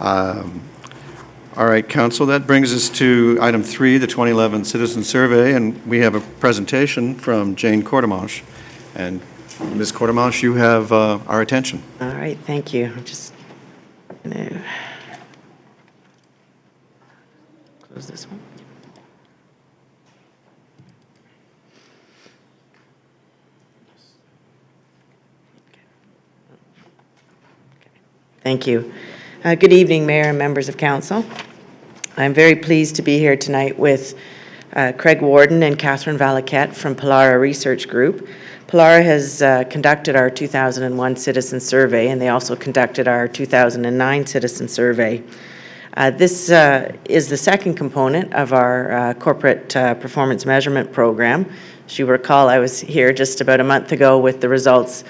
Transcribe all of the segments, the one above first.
All right, Council, that brings us to item 3, the 2011 Citizen Survey, and we have a presentation from Jane Courtemanche. And Ms. Courtemanche, you have our attention. All right, thank you. I'm just going to close this one. Thank you. Good evening, Mayor and members of Council. I'm very pleased to be here tonight with Craig Warden and Catherine Valaquette from Polara Research Group. Polara has conducted our 2001 Citizen Survey, and they also conducted our 2009 Citizen Survey. This is the second component of our corporate performance measurement program. As you recall, I was here just about a month ago with the results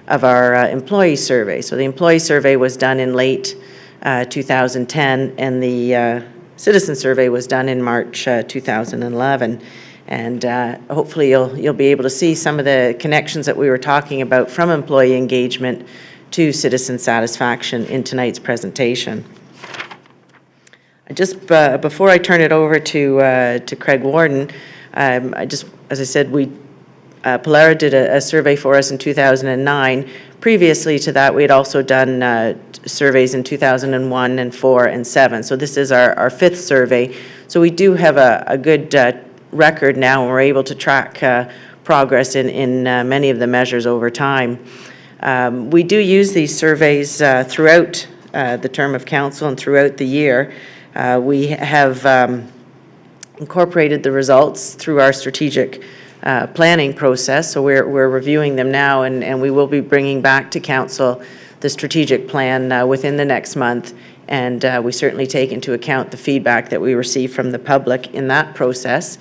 of our employee survey. So the employee survey was done in late 2010, and the citizen survey was done in March 2011. And hopefully you'll be able to see some of the connections that we were talking about from employee engagement to citizen satisfaction in tonight's presentation. Just before I turn it over to Craig Warden, as I said, Polara did a survey for us in 2009. Previously to that, we had also done surveys in 2001 and 4 and 7. So this is our fifth survey. So we do have a good record now, and we're able to track progress in many of the measures over time. We do use these surveys throughout the term of council and throughout the year. We have incorporated the results through our strategic planning process, so we're reviewing them now, and we will be bringing back to council the strategic plan within the next month, and we certainly take into account the feedback that we receive from the public in that process.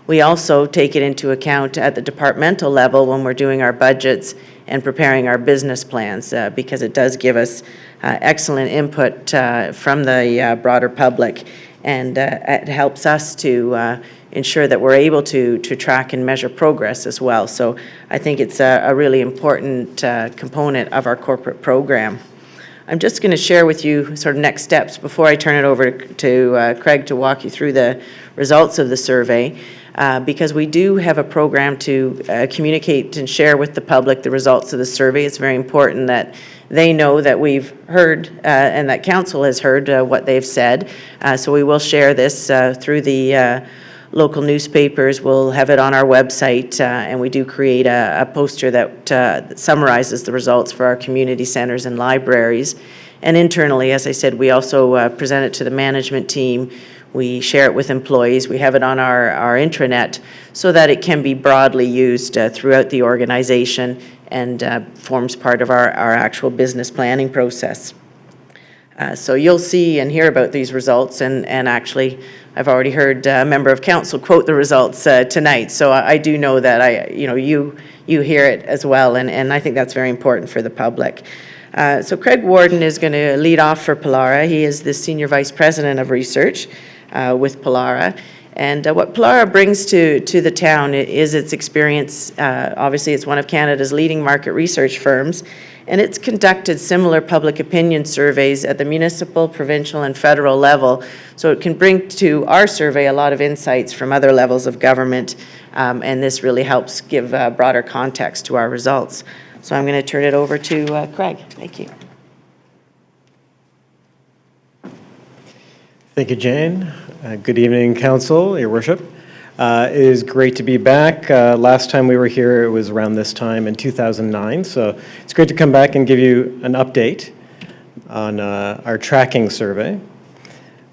We also take it into account at the departmental level when we're doing our budgets and preparing our business plans, because it does give us excellent input from the broader public, and it helps us to ensure that we're able to track and measure progress as well. So I think it's a really important component of our corporate program. I'm just going to share with you sort of next steps before I turn it over to Craig to walk you through the results of the survey, because we do have a program to communicate and share with the public the results of the survey. It's very important that they know that we've heard and that council has heard what they've said. So we will share this through the local newspapers. We'll have it on our website, and we do create a poster that summarizes the results for our community centers and libraries. And internally, as I said, we also present it to the management team. We share it with employees. We have it on our intranet so that it can be broadly used throughout the organization and forms part of our actual business planning process. So you'll see and hear about these results, and actually I've already heard a member of council quote the results tonight, so I do know that you hear it as well, and I think that's very important for the public. So Craig Warden is going to lead off for Polara. He is the Senior Vice President of Research with Polara, and what Polara brings to the town is its experience. Obviously, it's one of Canada's leading market research firms, and it's conducted similar public opinion surveys at the municipal, provincial, and federal level. So it can bring to our survey a lot of insights from other levels of government, and this really helps give broader context to our results. So I'm going to turn it over to Craig. Thank you. Thank you, Jane. Good evening, Council, Your Worship. It is great to be back. Last time we were here, it was around this time in 2009, so it's great to come back and give you an update on our tracking survey.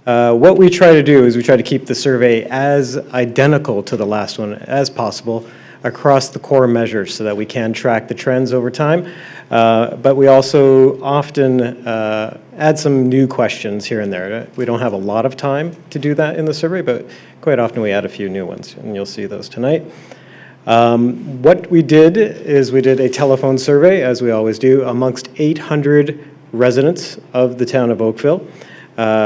What we try to do is we try to keep the survey as identical to the last one as possible across the core measures so that we can track the trends over time. But we also often add some new questions here and there. We don't have a lot of time to do that in the survey, but quite often we add a few new ones, and you'll see those tonight. What we did is we did a telephone survey, as we always do, amongst 800 residents of the town of Oakville.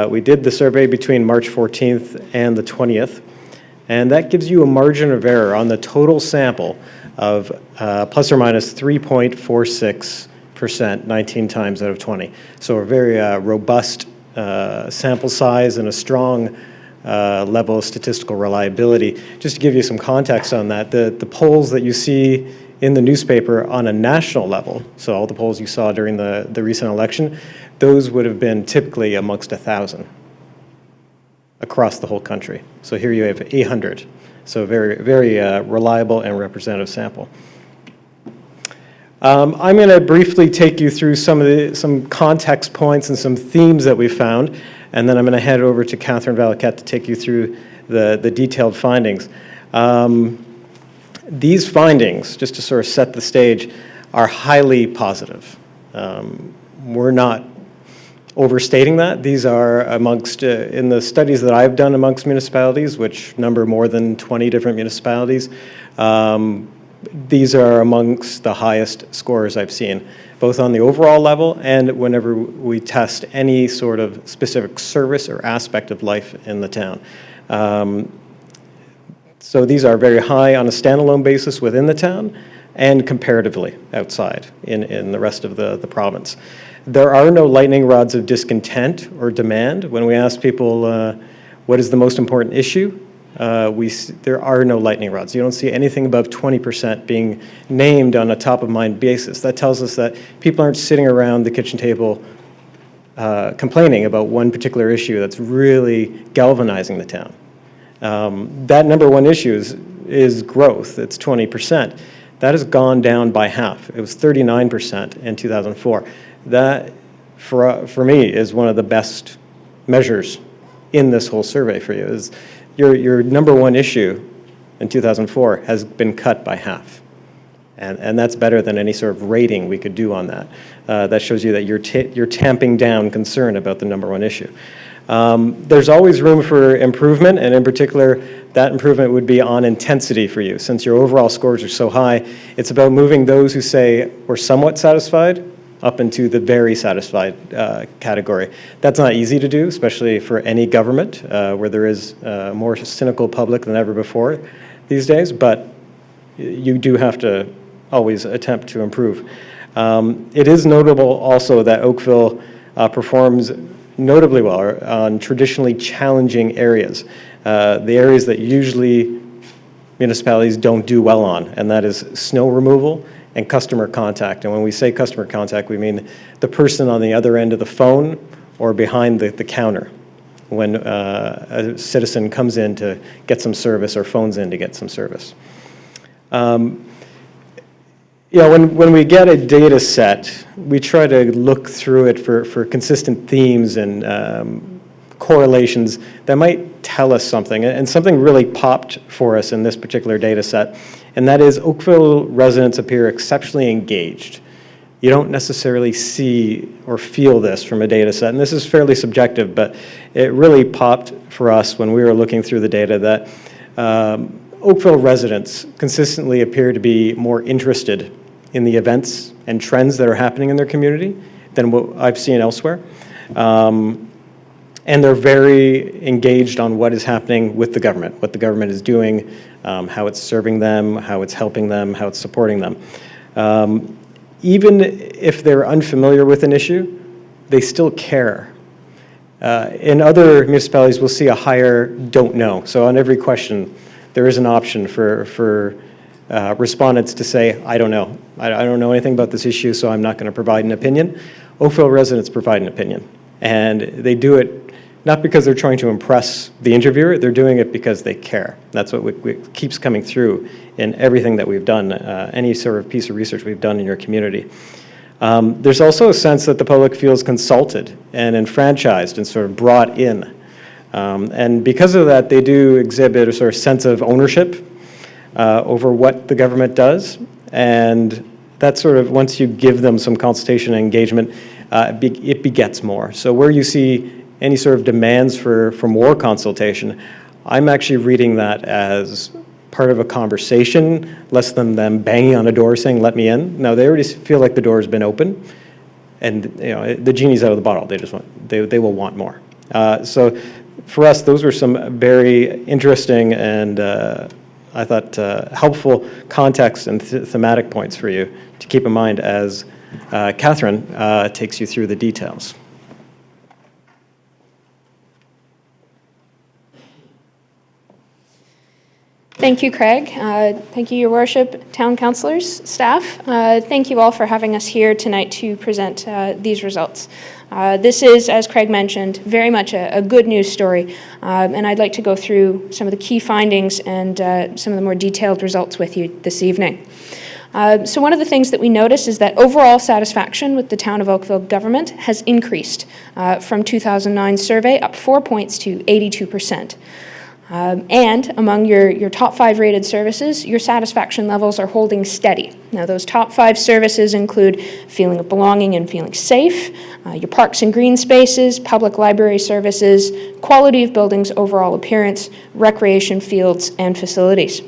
We did the survey between March 14th and the 20th, and that gives you a margin of error on the total sample of plus or minus 3.46%, 19 times out of 20. So a very robust sample size and a strong level of statistical reliability. Just to give you some context on that, the polls that you see in the newspaper on a national level, so all the polls you saw during the recent election, those would have been typically amongst 1,000 across the whole country. So here you have 800. So very, very reliable and representative sample. I'm going to briefly take you through some context points and some themes that we found, and then I'm going to hand it over to Catherine Valaquette to take you through the detailed findings. These findings, just to sort of set the stage, are highly positive. We're not overstating that. These are amongst, in the studies that I've done amongst municipalities, which number more than 20 different municipalities, these are amongst the highest scores I've seen, both on the overall level and whenever we test any sort of specific service or aspect of life in the town. So these are very high on a standalone basis within the town and comparatively outside in the rest of the province. There are no lightning rods of discontent or demand. When we ask people what is the most important issue, there are no lightning rods. You don't see anything above 20% being named on a top-of-mind basis. That tells us that people aren't sitting around the kitchen table complaining about one particular issue that's really galvanizing the town. That number one issue is growth. It's 20%. That has gone down by half. It was 39% in 2004. That, for me, is one of the best measures in this whole survey for you. Is your number one issue in 2004 has been cut by half. And that's better than any sort of rating we could do on that. That shows you that you're tamping down concern about the number one issue. There's always room for improvement, and in particular, that improvement would be on intensity for you. Since your overall scores are so high, it's about moving those who say we're somewhat satisfied up into the very satisfied category. That's not easy to do, especially for any government, where there is a more cynical public than ever before these days, but you do have to always attempt to improve. It is notable also that Oakville performs notably well on traditionally challenging areas, the areas that usually municipalities don't do well on, and that is snow removal and customer contact. And when we say customer contact, we mean the person on the other end of the phone or behind the counter when a citizen comes in to get some service or phones in to get some service. When we get a data set, we try to look through it for consistent themes and correlations that might tell us something. And something really popped for us in this particular data set, and that is Oakville residents appear exceptionally engaged. You don't necessarily see or feel this from a data set, and this is fairly subjective, but it really popped for us when we were looking through the data that Oakville residents consistently appear to be more interested in the events and trends that are happening in their community than what I've seen elsewhere. And they're very engaged on what is happening with the government, what the government is doing, how it's serving them, how it's helping them, how it's supporting them. Even if they're unfamiliar with an issue, they still care. In other municipalities, we'll see a higher don't know. So on every question, there is an option for respondents to say, I don't know. I don't know anything about this issue, so I'm not going to provide an opinion. Oakville residents provide an opinion. And they do it not because they're trying to impress the interviewer, they're doing it because they care. That's what keeps coming through in everything that we've done, any sort of piece of research we've done in your community. There's also a sense that the public feels consulted and enfranchised and sort of brought in. And because of that, they do exhibit a sort of sense of ownership over what the government does. And that sort of, once you give them some consultation and engagement, it begets more. So where you see any sort of demands for more consultation, I'm actually reading that as part of a conversation, less than them banging on a door saying, let me in. Now, they already feel like the door has been open, and the genie's out of the bottle. They will want more. So for us, those were some very interesting and I thought helpful context and thematic points for you to keep in mind as Catherine takes you through the details. Thank you, Craig. Thank you, Your Worship, town councillors, staff. Thank you all for having us here tonight to present these results. This is, as Craig mentioned, very much a good news story, and I'd like to go through some of the key findings and some of the more detailed results with you this evening. So one of the things that we notice is that overall satisfaction with the Town of Oakville government has increased from 2009 survey, up 4 points to 82%. And among your top 5 rated services, your satisfaction levels are holding steady. Now, those top 5 services include feeling of belonging and feeling safe, your parks and green spaces, public library services, quality of buildings' overall appearance, recreation fields, and facilities.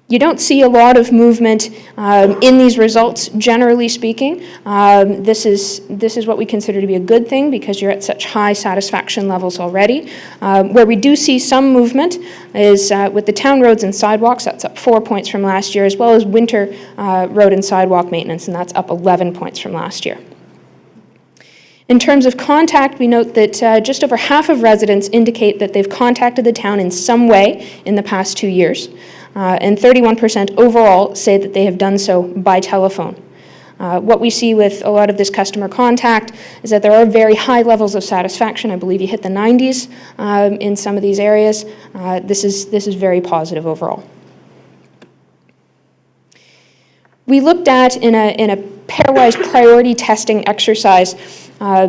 You don't see a lot of movement in these results, generally speaking. This is what we consider to be a good thing because you're at such high satisfaction levels already. Where we do see some movement is with the town roads and sidewalks. That's up 4 points from last year, as well as winter road and sidewalk maintenance, and that's up 11 points from last year. In terms of contact, we note that just over half of residents indicate that they've contacted the town in some way in the past 2 years. And 31% overall say that they have done so by telephone. What we see with a lot of this customer contact is that there are very high levels of satisfaction. I believe you hit the 90s in some of these areas. This is very positive overall. We looked at, in a pairwise priority testing exercise,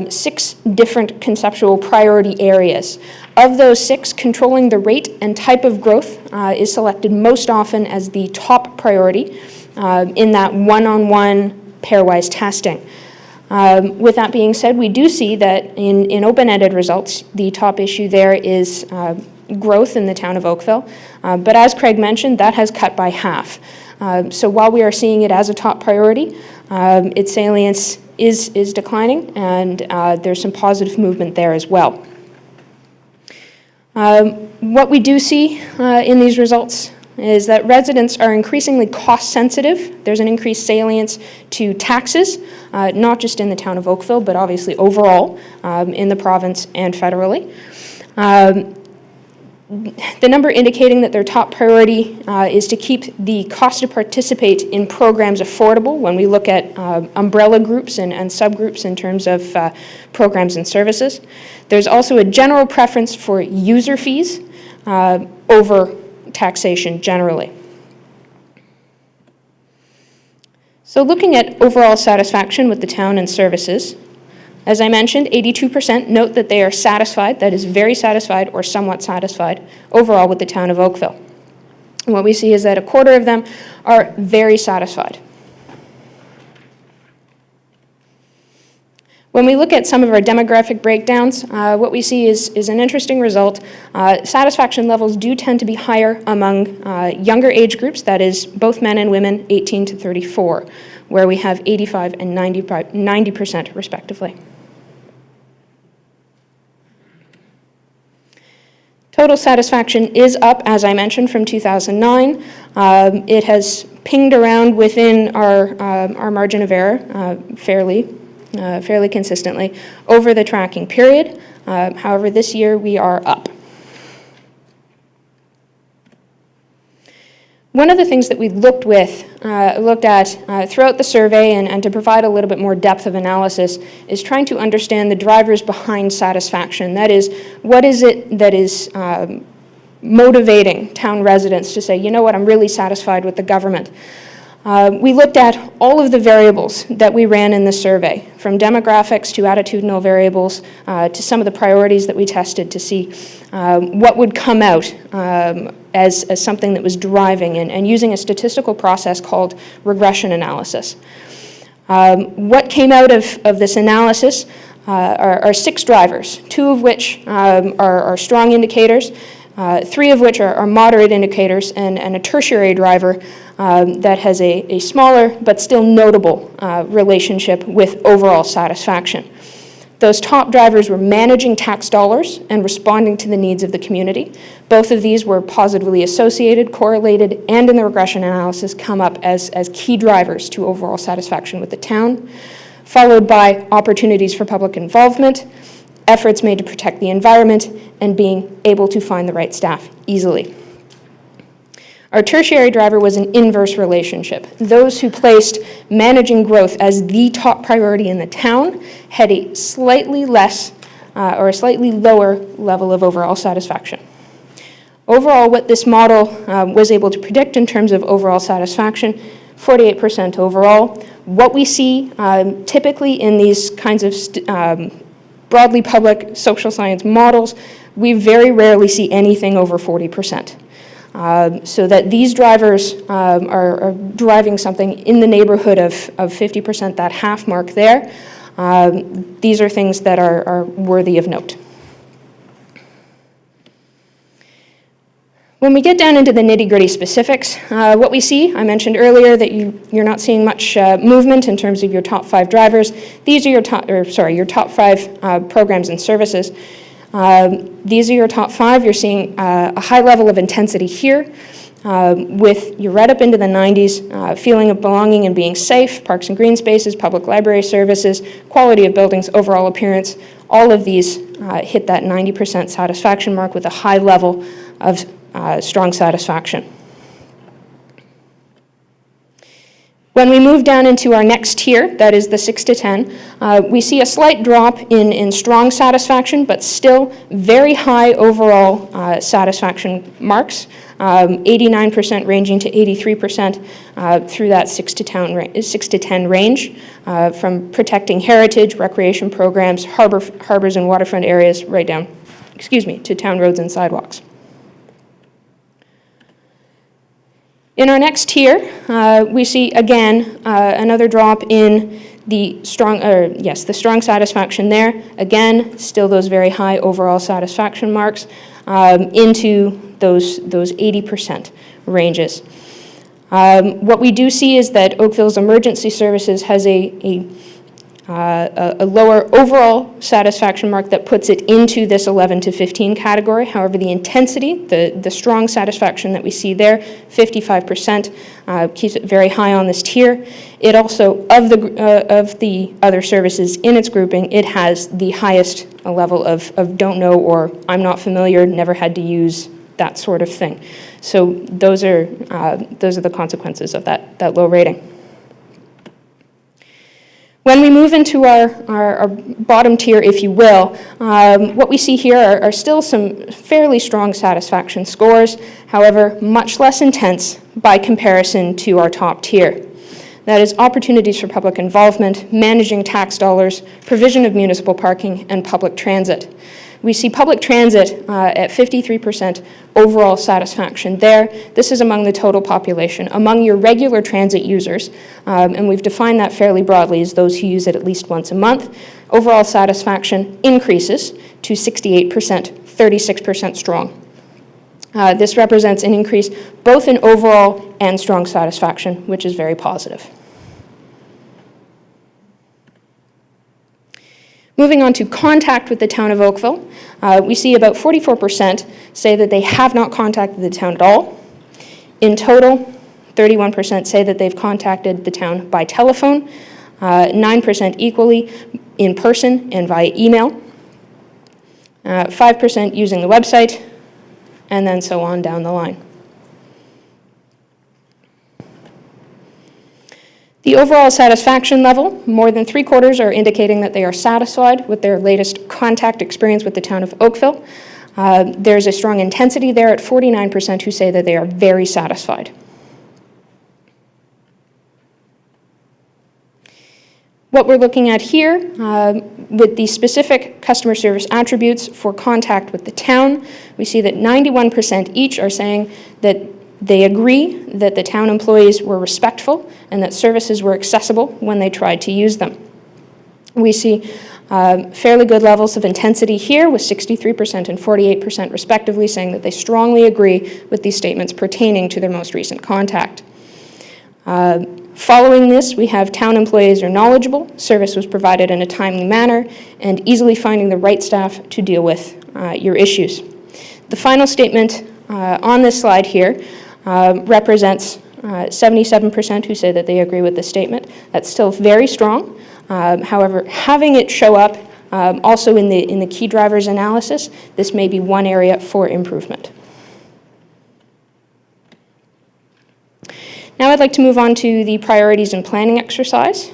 6 different conceptual priority areas. Of those 6, controlling the rate and type of growth is selected most often as the top priority in that one-on-one pairwise testing. With that being said, we do see that in open-ended results, the top issue there is growth in the town of Oakville. But as Craig mentioned, that has cut by half. So while we are seeing it as a top priority, its salience is declining, and there's some positive movement there as well. What we do see in these results is that residents are increasingly cost sensitive. There's an increased salience to taxes, not just in the town of Oakville, but obviously overall in the province and federally. The number indicating that their top priority is to keep the cost to participate in programs affordable when we look at umbrella groups and subgroups in terms of programs and services. There's also a general preference for user fees over taxation generally. So looking at overall satisfaction with the town and services, as I mentioned, 82% note that they are satisfied, that is very satisfied or somewhat satisfied, overall with the town of Oakville. And what we see is that a quarter of them are very satisfied. When we look at some of our demographic breakdowns, what we see is an interesting result. Satisfaction levels do tend to be higher among younger age groups, that is both men and women, 18 to 34, where we have 85 and 90% respectively. Total satisfaction is up, as I mentioned, from 2009. It has pinged around within our margin of error fairly consistently over the tracking period. However, this year we are up. One of the things that we looked at throughout the survey and to provide a little bit more depth of analysis is trying to understand the drivers behind satisfaction. That is, what is it that is motivating town residents to say, you know what, I'm really satisfied with the government. We looked at all of the variables that we ran in the survey, from demographics to attitudinal variables to some of the priorities that we tested to see what would come out as something that was driving and using a statistical process called regression analysis. What came out of this analysis are 6 drivers, 2 of which are strong indicators, 3 of which are moderate indicators, and a tertiary driver that has a smaller but still notable relationship with overall satisfaction. Those top drivers were managing tax dollars and responding to the needs of the community. Both of these were positively associated, correlated, and in the regression analysis come up as key drivers to overall satisfaction with the town, followed by opportunities for public involvement, efforts made to protect the environment, and being able to find the right staff easily. Our tertiary driver was an inverse relationship. Those who placed managing growth as the top priority in the town had a slightly less or a slightly lower level of overall satisfaction. Overall, what this model was able to predict in terms of overall satisfaction, 48% overall. What we see typically in these kinds of broadly public social science models, we very rarely see anything over 40%. So that these drivers are driving something in the neighborhood of 50%, that half mark there. These are things that are worthy of note. When we get down into the nitty-gritty specifics, what we see, I mentioned earlier that you're not seeing much movement in terms of your top 5 drivers. These are your top 5 programs and services. These are your top 5. You're seeing a high level of intensity here you're right up into the 90s, feeling of belonging and being safe, parks and green spaces, public library services, quality of buildings, overall appearance. All of these hit that 90% satisfaction mark with a high level of strong satisfaction. When we move down into our next tier, that is the 6 to 10, we see a slight drop in strong satisfaction, but still very high overall satisfaction marks, 89% ranging to 83% through that 6 to 10 range, from protecting heritage, recreation programs, harbors and waterfront areas, right down, to town roads and sidewalks. In our next tier, we see again another drop in the strong satisfaction there. Again, still those very high overall satisfaction marks into those 80% ranges. What we do see is that Oakville's emergency services has a lower overall satisfaction mark that puts it into this 11 to 15 category. However, the intensity, the strong satisfaction that we see there, 55%, keeps it very high on this tier. It also, of the other services in its grouping, it has the highest level of don't know or I'm not familiar, never had to use, that sort of thing. So those are the consequences of that low rating. When we move into our bottom tier, if you will, what we see here are still some fairly strong satisfaction scores, however, much less intense by comparison to our top tier. That is opportunities for public involvement, managing tax dollars, provision of municipal parking, and public transit. We see public transit at 53% overall satisfaction there. This is among the total population. Among your regular transit users, and we've defined that fairly broadly as those who use it at least once a month, overall satisfaction increases to 68%, 36% strong. This represents an increase both in overall and strong satisfaction, which is very positive. Moving on to contact with the town of Oakville, we see about 44% say that they have not contacted the town at all. In total, 31% say that they've contacted the town by telephone, 9% equally in person and via email, 5% using the website, and then so on down the line. The overall satisfaction level, more than 3/4 are indicating that they are satisfied with their latest contact experience with the town of Oakville. There's a strong intensity there at 49% who say that they are very satisfied. What we're looking at here with the specific customer service attributes for contact with the town, we see that 91% each are saying that they agree that the town employees were respectful and that services were accessible when they tried to use them. We see fairly good levels of intensity here with 63% and 48% respectively saying that they strongly agree with these statements pertaining to their most recent contact. Following this, we have town employees are knowledgeable, service was provided in a timely manner, and easily finding the right staff to deal with your issues. The final statement on this slide here represents 77% who say that they agree with the statement. That's still very strong. However, having it show up also in the key drivers analysis, this may be one area for improvement. Now I'd like to move on to the priorities and planning exercise.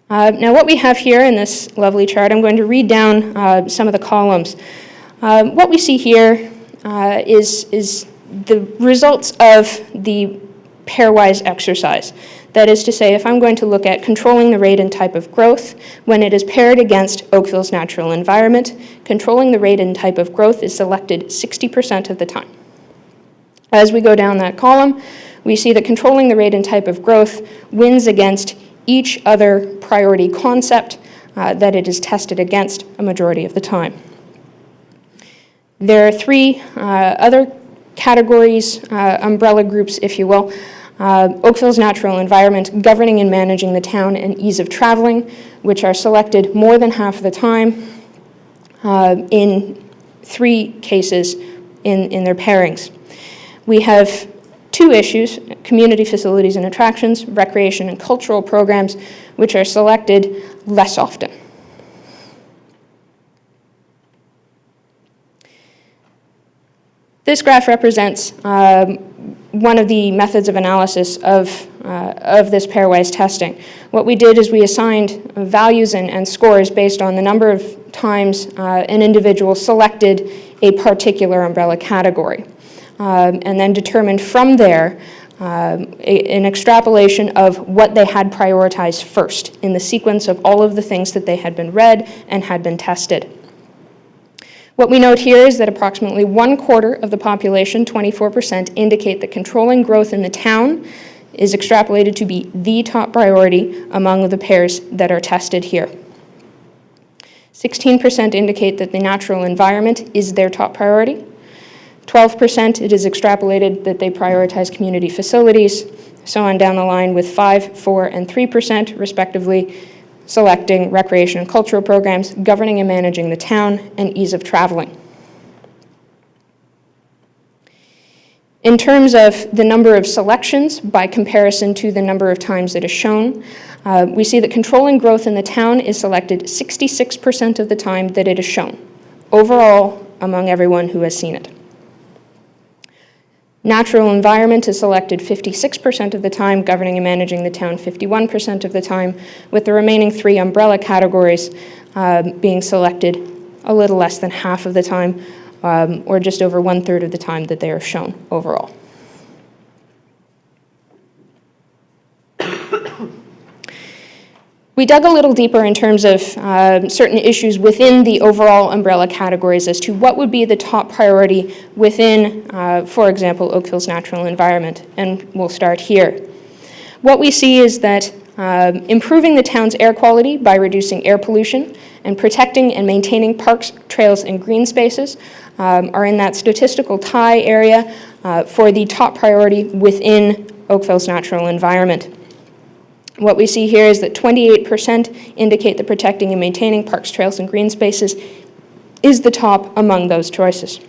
Now what we have here in this lovely chart, I'm going to read down some of the columns. What we see here is the results of the pairwise exercise. That is to say, if I'm going to look at controlling the rate and type of growth when it is paired against Oakville's natural environment, controlling the rate and type of growth is selected 60% of the time. As we go down that column, we see that controlling the rate and type of growth wins against each other priority concept that it is tested against a majority of the time. There are three other categories, umbrella groups, if you will. Oakville's natural environment, governing and managing the town, and ease of traveling, which are selected more than half of the time in 3 cases in their pairings. We have 2 issues, community facilities and attractions, recreation and cultural programs, which are selected less often. This graph represents one of the methods of analysis of this pairwise testing. What we did is we assigned values and scores based on the number of times an individual selected a particular umbrella category, and then determined from there an extrapolation of what they had prioritized first in the sequence of all of the things that they had been read and had been tested. What we note here is that approximately 1/4 of the population, 24%, indicate that controlling growth in the town is extrapolated to be the top priority among the pairs that are tested here. 16% indicate that the natural environment is their top priority. 12% it is extrapolated that they prioritize community facilities, so on down the line, with 5%, 4%, and 3% respectively selecting recreation and cultural programs, governing and managing the town, and ease of traveling. In terms of the number of selections by comparison to the number of times it is shown, we see that controlling growth in the town is selected 66% of the time that it is shown, overall among everyone who has seen it. Natural environment is selected 56% of the time, governing and managing the town 51% of the time, with the remaining 3 umbrella categories being selected a little less than half of the time, or just over 1/3 of the time that they are shown overall. We dug a little deeper in terms of certain issues within the overall umbrella categories as to what would be the top priority within, for example, Oakville's natural environment, and we'll start here. What we see is that improving the town's air quality by reducing air pollution and protecting and maintaining parks, trails, and green spaces are in that statistical tie area for the top priority within Oakville's natural environment. What we see here is that 28% indicate that protecting and maintaining parks, trails, and green spaces is the top among those choices.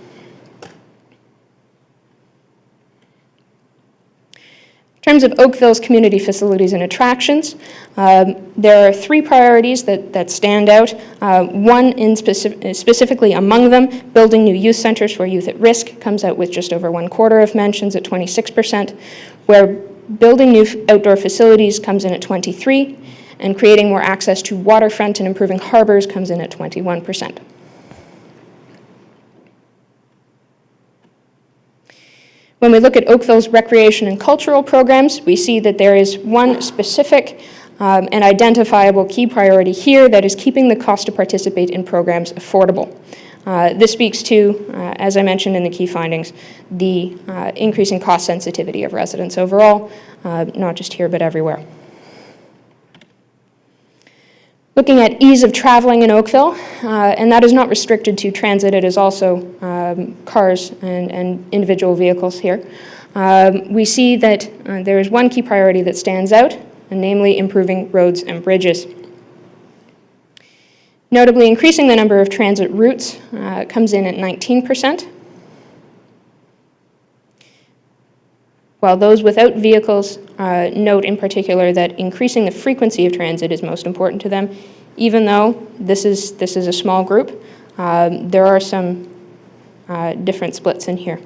In terms of Oakville's community facilities and attractions, there are 3 priorities that stand out. One specifically among them, building new youth centers for youth at risk, comes out with just over 1/4 of mentions at 26%, where building new outdoor facilities comes in at 23%, and creating more access to waterfront and improving harbors comes in at 21%. When we look at Oakville's recreation and cultural programs, we see that there is one specific and identifiable key priority here, that is keeping the cost to participate in programs affordable. This speaks to, as I mentioned in the key findings, the increasing cost sensitivity of residents overall, not just here but everywhere. Looking at ease of traveling in Oakville, and that is not restricted to transit, it is also cars and individual vehicles here. We see that there is one key priority that stands out, and namely improving roads and bridges. Notably, increasing the number of transit routes comes in at 19%, while those without vehicles note in particular that increasing the frequency of transit is most important to them. Even though this is a small group, there are some different splits in here.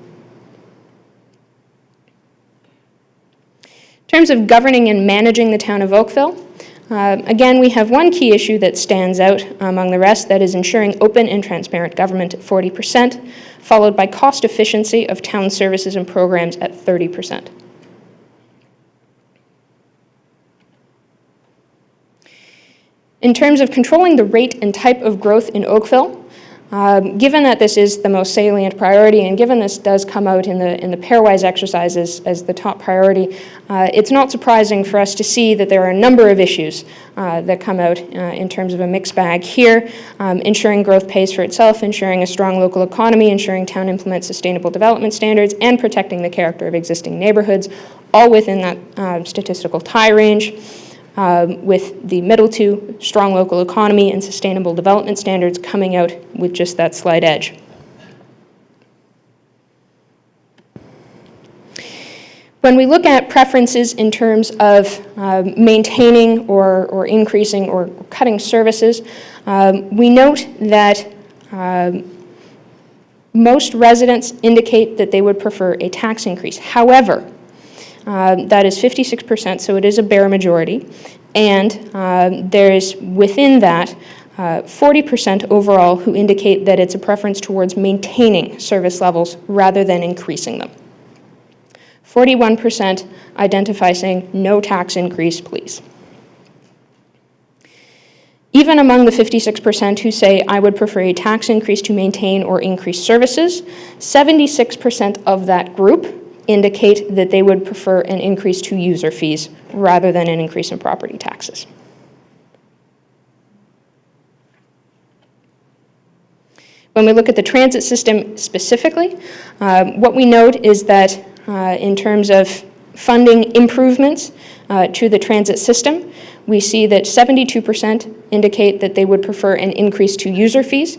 terms of governing and managing the town of Oakville, again, we have one key issue that stands out among the rest, that is ensuring open and transparent government at 40%, followed by cost efficiency of town services and programs at 30%. In terms of controlling the rate and type of growth in Oakville, given that this is the most salient priority, and given this does come out in the pairwise exercises as the top priority, it's not surprising for us to see that there are a number of issues that come out in terms of a mixed bag here. Ensuring growth pays for itself, ensuring a strong local economy, ensuring town implements sustainable development standards, and protecting the character of existing neighborhoods, all within that statistical tie range. With the middle two, strong local economy and sustainable development standards, coming out with just that slight edge. When we look at preferences in terms of maintaining or increasing or cutting services, we note that most residents indicate that they would prefer a tax increase. However, that is 56%, so it is a bare majority. And there is within that 40% overall who indicate that it's a preference towards maintaining service levels rather than increasing them. 41% identify saying no tax increase, please. Even among the 56% who say I would prefer a tax increase to maintain or increase services, 76% of that group indicate that they would prefer an increase to user fees rather than an increase in property taxes. When we look at the transit system specifically, what we note is that in terms of funding improvements to the transit system, we see that 72% indicate that they would prefer an increase to user fees,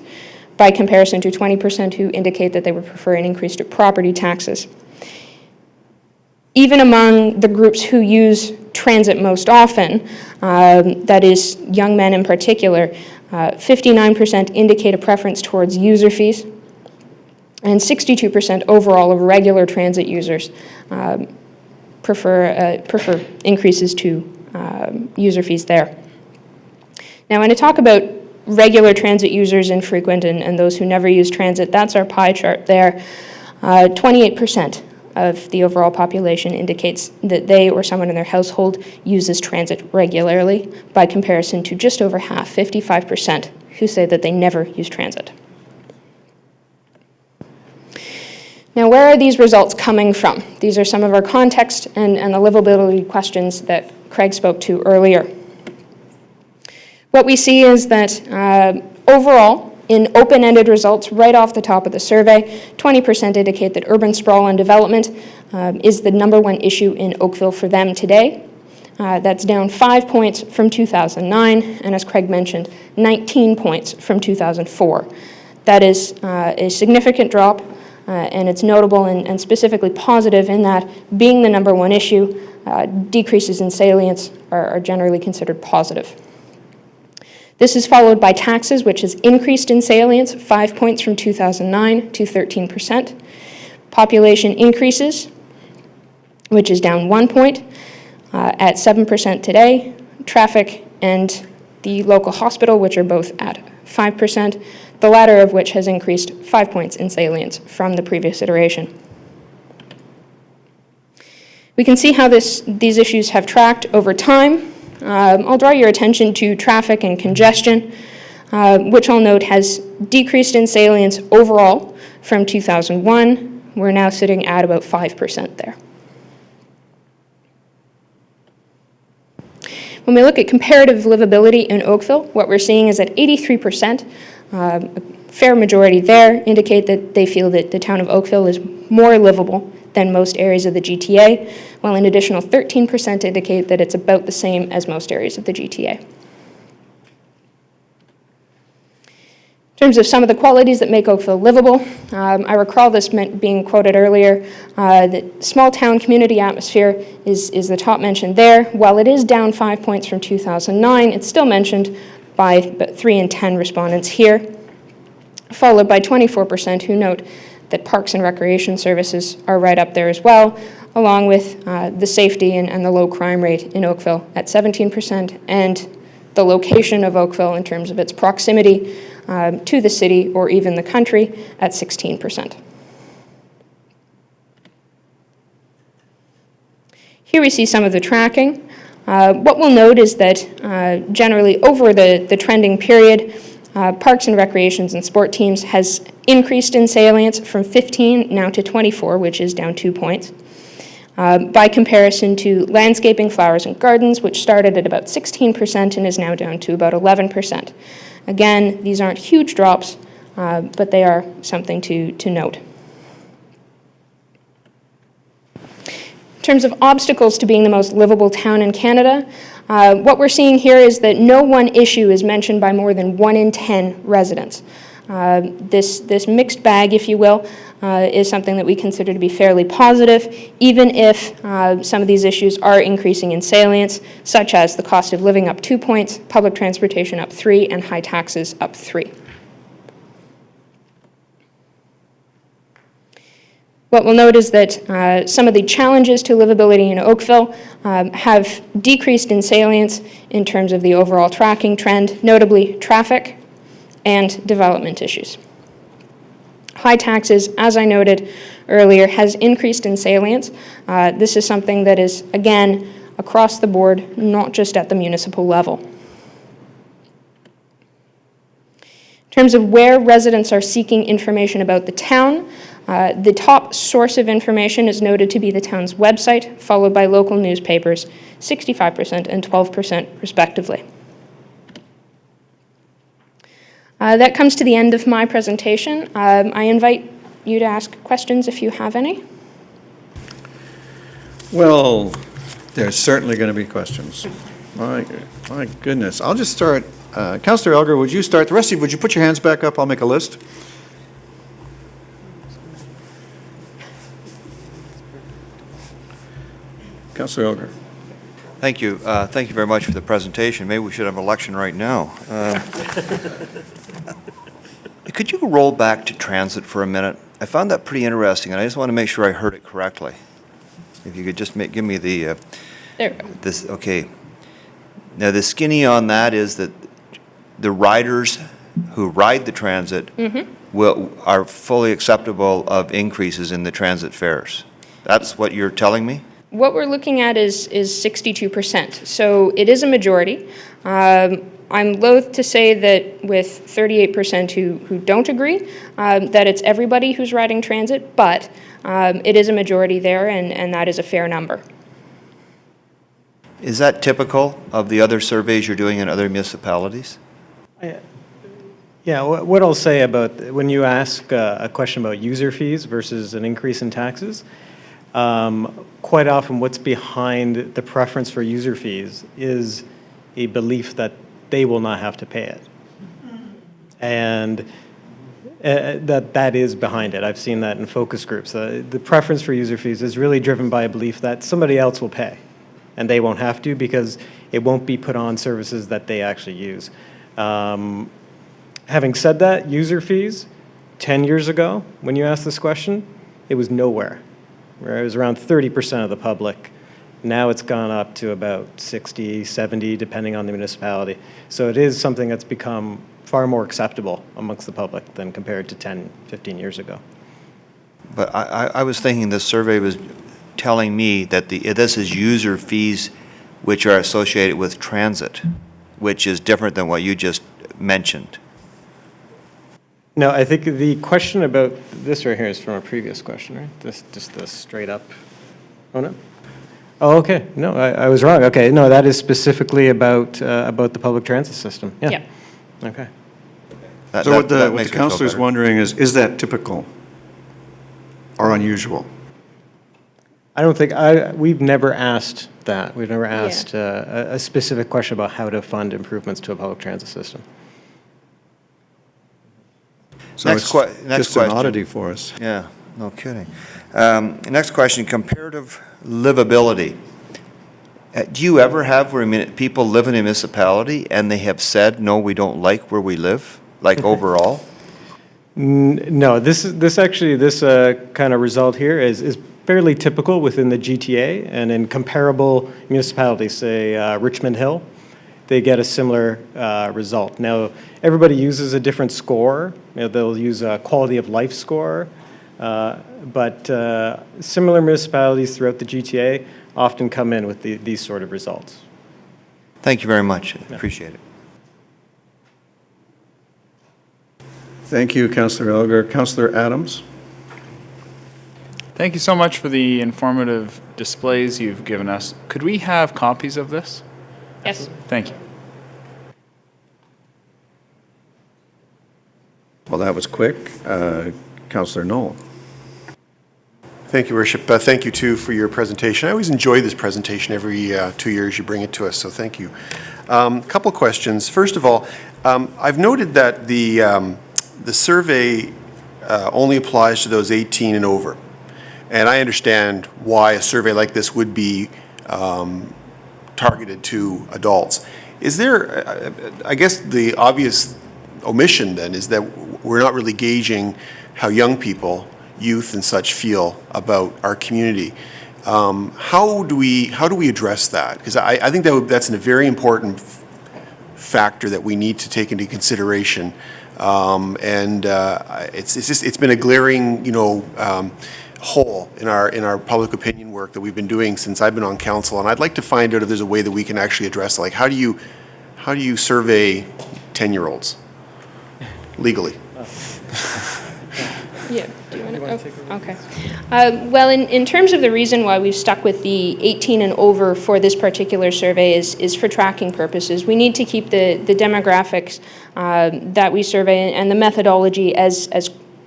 by comparison to 20% who indicate that they would prefer an increase to property taxes. Even among the groups who use transit most often, that is young men in particular, 59% indicate a preference towards user fees, and 62% overall of regular transit users prefer increases to user fees there. Now, when I talk about regular transit users, infrequent, and those who never use transit, that's our pie chart there. 28% of the overall population indicates that they or someone in their household uses transit regularly, by comparison to just over half, 55%, who say that they never use transit. Now, where are these results coming from? These are some of our context and the livability questions that Craig spoke to earlier. What we see is that overall, in open-ended results right off the top of the survey, 20% indicate that urban sprawl and development is the #1 issue in Oakville for them today. That's down 5 points from 2009, and as Craig mentioned, 19 points from 2004. That is a significant drop, and it's notable and specifically positive in that, being the #1 issue, decreases in salience are generally considered positive. This is followed by taxes, which has increased in salience 5 points from 2009 to 13%. Population increases, which is down 1 point at 7% today. Traffic and the local hospital, which are both at 5%, the latter of which has increased 5 points in salience from the previous iteration. We can see how these issues have tracked over time. I'll draw your attention to traffic and congestion, which I'll note has decreased in salience overall from 2001. We're now sitting at about 5% there. When we look at comparative livability in Oakville, what we're seeing is that 83%, a fair majority there, indicate that they feel that the town of Oakville is more livable than most areas of the GTA, while an additional 13% indicate that it's about the same as most areas of the GTA. In terms of some of the qualities that make Oakville livable, I recall this being quoted earlier, that small town community atmosphere is the top mentioned there. While it is down 5 points from 2009, it's still mentioned by about 3 in 10 respondents here, followed by 24% who note that parks and recreation services are right up there as well, along with the safety and the low crime rate in Oakville at 17%, and the location of Oakville in terms of its proximity to the city or even the country at 16%. Here we see some of the tracking. What we'll note is that generally over the trending period, Parks and Recreations and Sport Teams has increased in salience from 15 now to 24, which is down 2 points. By comparison to Landscaping, Flowers and Gardens, which started at about 16% and is now down to about 11%. Again, these aren't huge drops, but they are something to note. In terms of obstacles to being the most livable town in Canada, what we're seeing here is that no one issue is mentioned by more than 1 in 10 residents. This mixed bag, if you will, is something that we consider to be fairly positive, even if some of these issues are increasing in salience, such as the cost of living up 2 points, public transportation up 3, and high taxes up 3. What we'll note is that some of the challenges to livability in Oakville have decreased in salience in terms of the overall tracking trend, notably traffic and development issues. High taxes, as I noted earlier, has increased in salience. This is something that is, again, across the board, not just at the municipal level. In terms of where residents are seeking information about the town, the top source of information is noted to be the town's website, followed by local newspapers, 65% and 12% respectively. That comes to the end of my presentation. I invite you to ask questions if you have any. Well, there's certainly going to be questions. My goodness. I'll just start. Councillor Elgar, would you start? The rest of you, would you put your hands back up? I'll make a list. Councillor Elgar. Thank you. Thank you very much for the presentation. Maybe we should have an election right now. Could you roll back to transit for a minute? I found that pretty interesting, and I just want to make sure I heard it correctly. If you could just give me the... There we go. This, okay. Now, the skinny on that is that the riders who ride the transit are fully acceptable of increases in the transit fares. That's what you're telling me? What we're looking at is 62%. So it is a majority. I'm loath to say that with 38% who don't agree, that it's everybody who's riding transit, but it is a majority there, and that is a fair number. Is that typical of the other surveys you're doing in other municipalities? Yeah, what I'll say about when you ask a question about user fees versus an increase in taxes, quite often what's behind the preference for user fees is a belief that they will not have to pay it. And that is behind it. I've seen that in focus groups. The preference for user fees is really driven by a belief that somebody else will pay, and they won't have to because it won't be put on services that they actually use. Having said that, user fees, 10 years ago, when you asked this question, it was nowhere. It was around 30% of the public. Now it's gone up to about 60, 70, depending on the municipality. So it is something that's become far more acceptable amongst the public than compared to 10, 15 years ago. But I was thinking this survey was telling me that this is user fees which are associated with transit, which is different than what you just mentioned. No, I think the question about this right here is from a previous question, right? Just the straight up. Oh, no? Oh, okay. No, I was wrong. Okay, no, that is specifically about the public transit system. Yeah. Yeah. Okay. So what the councillor is wondering is that typical or unusual? I don't think, we've never asked that. We've never asked a specific question about how to fund improvements to a public transit system. So next just question. An oddity for us. Yeah, no kidding. Next question, comparative livability. Do you ever have where people live in a municipality and they have said, no, we don't like where we live, like overall? No, this kind of result here is fairly typical within the GTA, and in comparable municipalities, say Richmond Hill, they get a similar result. Now, everybody uses a different score. They'll use a quality of life score, but similar municipalities throughout the GTA often come in with these sort of results. Thank you very much. Appreciate it. Thank you, Councillor Elgar. Councillor Adams? Thank you so much for the informative displays you've given us. Could we have copies of this? Yes. Thank you. Well, that was quick. Councillor Knoll? Thank you, Worship. Thank you, too, for your presentation. I always enjoy this presentation every 2 years you bring it to us, so thank you. Couple questions. First of all, I've noted that the survey only applies to those 18 and over. And I understand why a survey like this would be targeted to adults. Is there, I guess the obvious omission then is that we're not really gauging how young people, youth and such feel about our community. How do we address that? Because I think that's a very important factor that we need to take into consideration. It's been a glaring, hole in our public opinion work that we've been doing since I've been on council, and I'd like to find out if there's a way that we can actually address it. Like, how do you survey 10-year-olds legally? Yeah. Do you want to take over? Okay. Well, in terms of the reason why we've stuck with the 18 and over for this particular survey is for tracking purposes. We need to keep the demographics that we survey and the methodology as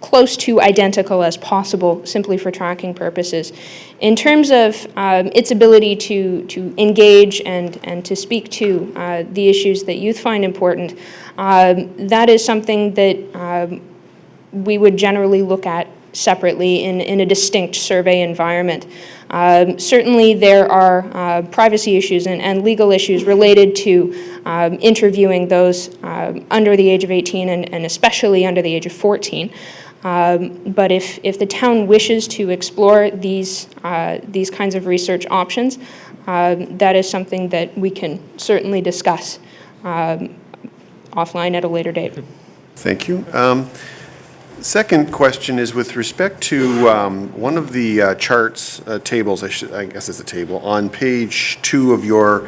close to identical as possible, simply for tracking purposes. In terms of its ability to engage and to speak to the issues that youth find important, that is something that we would generally look at separately in a distinct survey environment. Certainly there are privacy issues and legal issues related to interviewing those under the age of 18 and especially under the age of 14. But if the town wishes to explore these kinds of research options, that is something that we can certainly discuss offline at a later date. Thank you. Second question is with respect to one of the charts, tables, I guess it's a table, on page 2 of your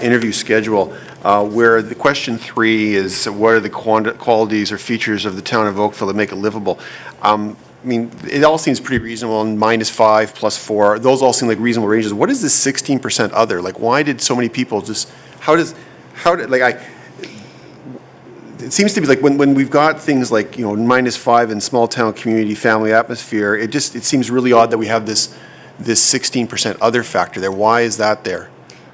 interview schedule, where the question 3 is, what are the qualities or features of the town of Oakville that make it livable? I mean, it all seems pretty reasonable, and -5, +4, those all seem like reasonable ranges. What is this 16% other? Like, why did so many people just, it seems to be like when we've got things like, -5 in small town community family atmosphere, it seems really odd that we have this 16% other factor there. Why is that there?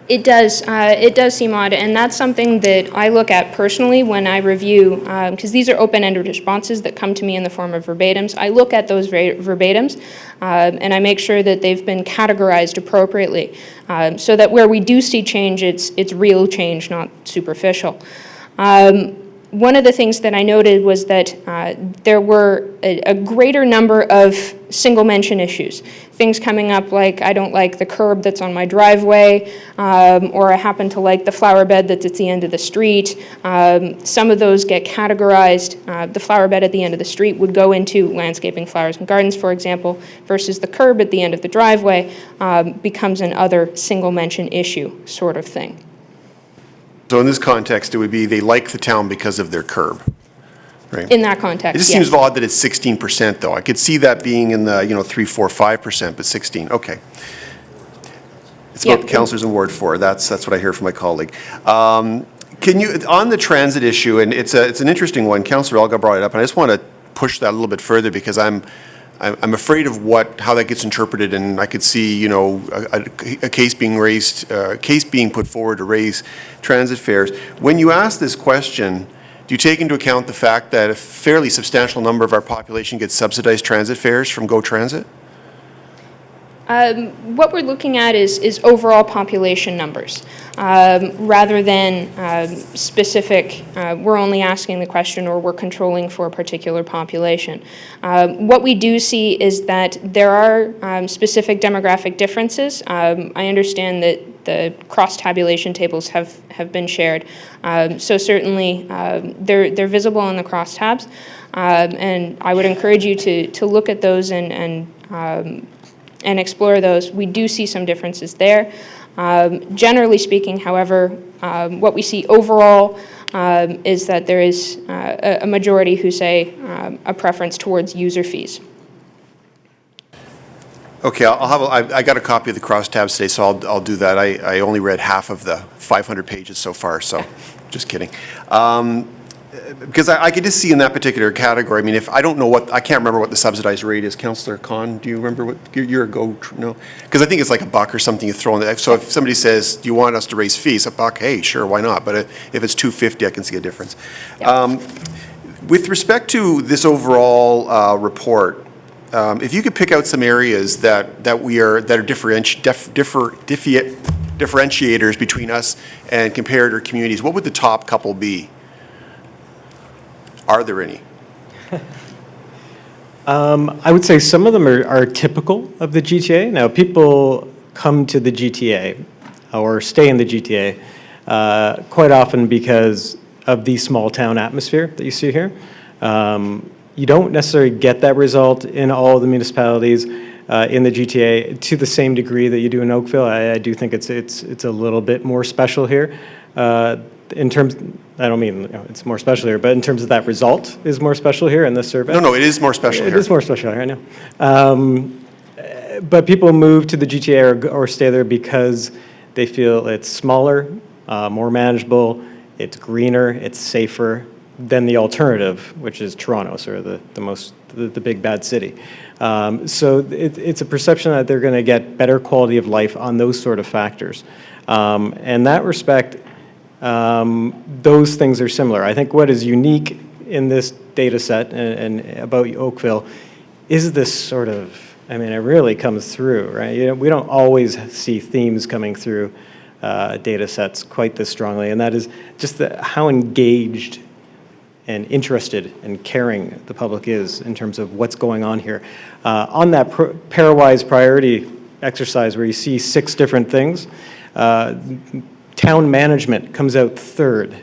It does seem odd, and that's something that I look at personally when I review, because these are open-ended responses that come to me in the form of verbatims. I look at those verbatims, and I make sure that they've been categorized appropriately, so that where we do see change, it's real change, not superficial. One of the things that I noted was that there were a greater number of single mention issues. Things coming up like, I don't like the curb that's on my driveway, or I happen to like the flower bed that's at the end of the street. Some of those get categorized. The flower bed at the end of the street would go into landscaping, flowers and gardens, for example, versus the curb at the end of the driveway becomes an other single mention issue sort of thing. So in this context, it would be they like the town because of their curb, right? In that context, It just yes. seems odd that it's 16%, though. I could see that being in the 3, 4, 5%, but 16. Okay. It's about the councillors in Ward 4. That's what I hear from my colleague. Can you, on the transit issue, and it's an interesting one. Councillor Elgar brought it up, and I just want to push that a little bit further because I'm afraid of how that gets interpreted, and I could see, a case being raised, case being put forward to raise transit fares. When you ask this question, do you take into account the fact that a fairly substantial number of our population gets subsidized transit fares from GO Transit? What we're looking at is overall population numbers, rather than specific, we're only asking the question or we're controlling for a particular population. What we do see is that there are specific demographic differences. I understand that the cross-tabulation tables have been shared. So certainly they're visible on the crosstabs, and I would encourage you to look at those and explore those. We do see some differences there. Generally speaking, however, what we see overall is that there is a majority who say a preference towards user fees. Okay, I got a copy of the crosstabs today, so I'll do that. I only read half of the 500 pages so far, so just kidding. Because I could just see in that particular category, I mean, if I don't know I can't remember what the subsidized rate is. Councillor Khan, do you remember what a year ago? No? Because I think it's like $1 or something you throw in there. So if somebody says, do you want us to raise fees? $1, hey, sure, why not? But if it's $2.50, I can see a difference. Yeah. With respect to this overall report, if you could pick out some areas that are differentiators between us and comparator communities, what would the top couple be? Are there any? I would say some of them are typical of the GTA. Now, people come to the GTA or stay in the GTA quite often because of the small town atmosphere that you see here. You don't necessarily get that result in all the municipalities in the GTA to the same degree that you do in Oakville. I do think it's a little bit more special here. In terms, I don't mean it's more special here, but in terms of that result is more special here in this survey. No, it is more special here. It is more special here, I know. But people move to the GTA or stay there because they feel it's smaller, more manageable, it's greener, it's safer than the alternative, which is Toronto, sort of the big bad city. So it's a perception that they're going to get better quality of life on those sort of factors. In that respect, those things are similar. I think what is unique in this data set and about Oakville is this sort of, I mean, it really comes through, right? We don't always see themes coming through data sets quite this strongly, and that is just how engaged and interested and caring the public is in terms of what's going on here. On that pairwise priority exercise where you see 6 different things, town management comes out third.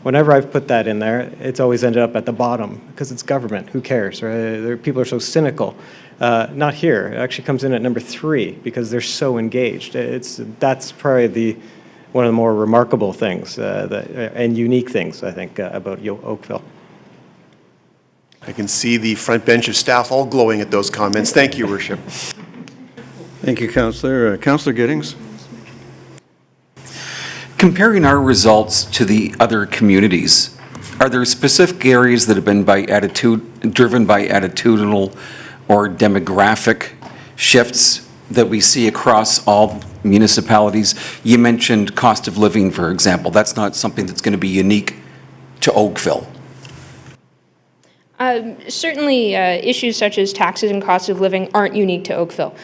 Whenever I've put that in there, it's always ended up at the bottom because it's government. Who cares, right? People are so cynical. Not here. It actually comes in at number 3 because they're so engaged. That's probably one of the more remarkable things and unique things, I think, about Oakville. I can see the front bench of staff all glowing at those comments. Thank you, Worship. Thank you, Councillor. Councillor Giddings? Comparing our results to the other communities, are there specific areas that have been driven by attitudinal or demographic shifts that we see across all municipalities? You mentioned cost of living, for example. That's not something that's going to be unique to Oakville. Certainly, issues such as taxes and cost of living aren't unique to Oakville.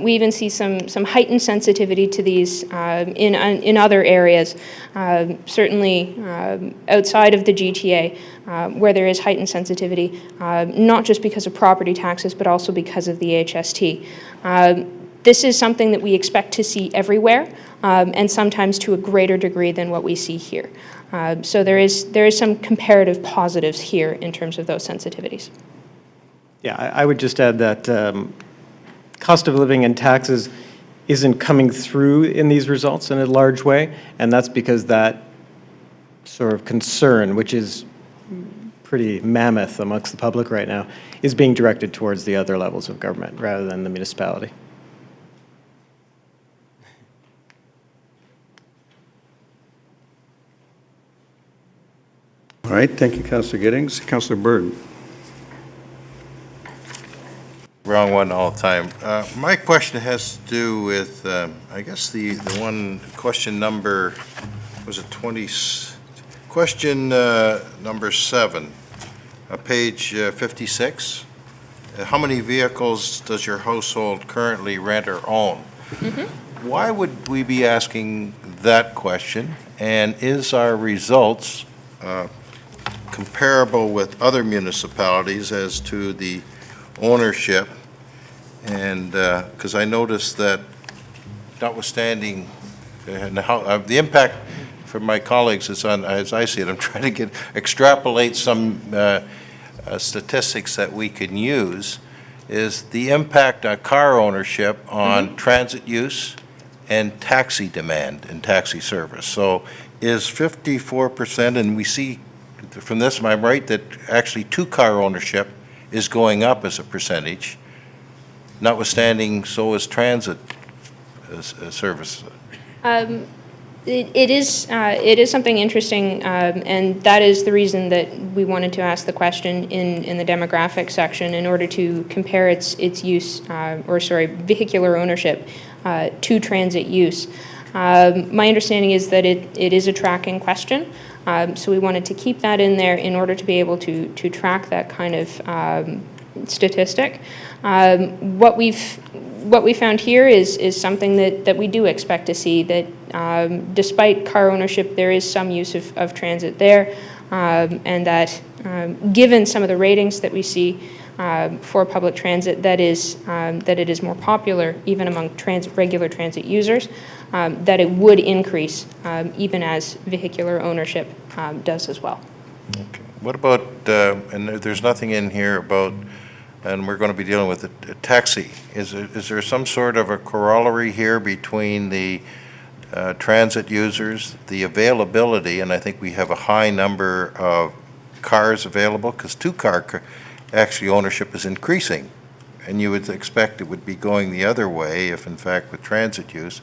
We even see some heightened sensitivity to these in other areas, certainly outside of the GTA, where there is heightened sensitivity, not just because of property taxes, but also because of the HST. This is something that we expect to see everywhere, and sometimes to a greater degree than what we see here. So there is some comparative positives here in terms of those sensitivities. Yeah, I would just add that cost of living and taxes isn't coming through in these results in a large way, and that's because that sort of concern, which is pretty mammoth amongst the public right now, is being directed towards the other levels of government rather than the municipality. All right, thank you, Councillor Giddings. Councillor Bird. Wrong one all the time. My question has to do with, I guess the one question number, was it 20, question number 7, page 56. how many vehicles does your household currently rent or own? Why would we be asking that question? And is our results comparable with other municipalities as to the ownership? And, because I noticed that notwithstanding the impact for my colleagues is on, as I see it, I'm trying to extrapolate some statistics that we can use, is the impact on car ownership on transit use and taxi demand and taxi service. So is 54%, and we see from this, am I right, that actually two-car ownership is going up as a percentage, notwithstanding so is transit service? It is something interesting, and that is the reason that we wanted to ask the question in the demographic section in order to compare its use, vehicular ownership to transit use. My understanding is that it is a tracking question, so we wanted to keep that in there in order to be able to track that kind of statistic. What we found here is something that we do expect to see, that despite car ownership, there is some use of transit there, and that given some of the ratings that we see for public transit, that it is more popular even among regular transit users, that it would increase even as vehicular ownership does as well. Okay. What about, and there's nothing in here about, and we're going to be dealing with a taxi. Is there some sort of a corollary here between the transit users, the availability, and I think we have a high number of cars available, because two-car actually ownership is increasing, and you would expect it would be going the other way if in fact with transit use,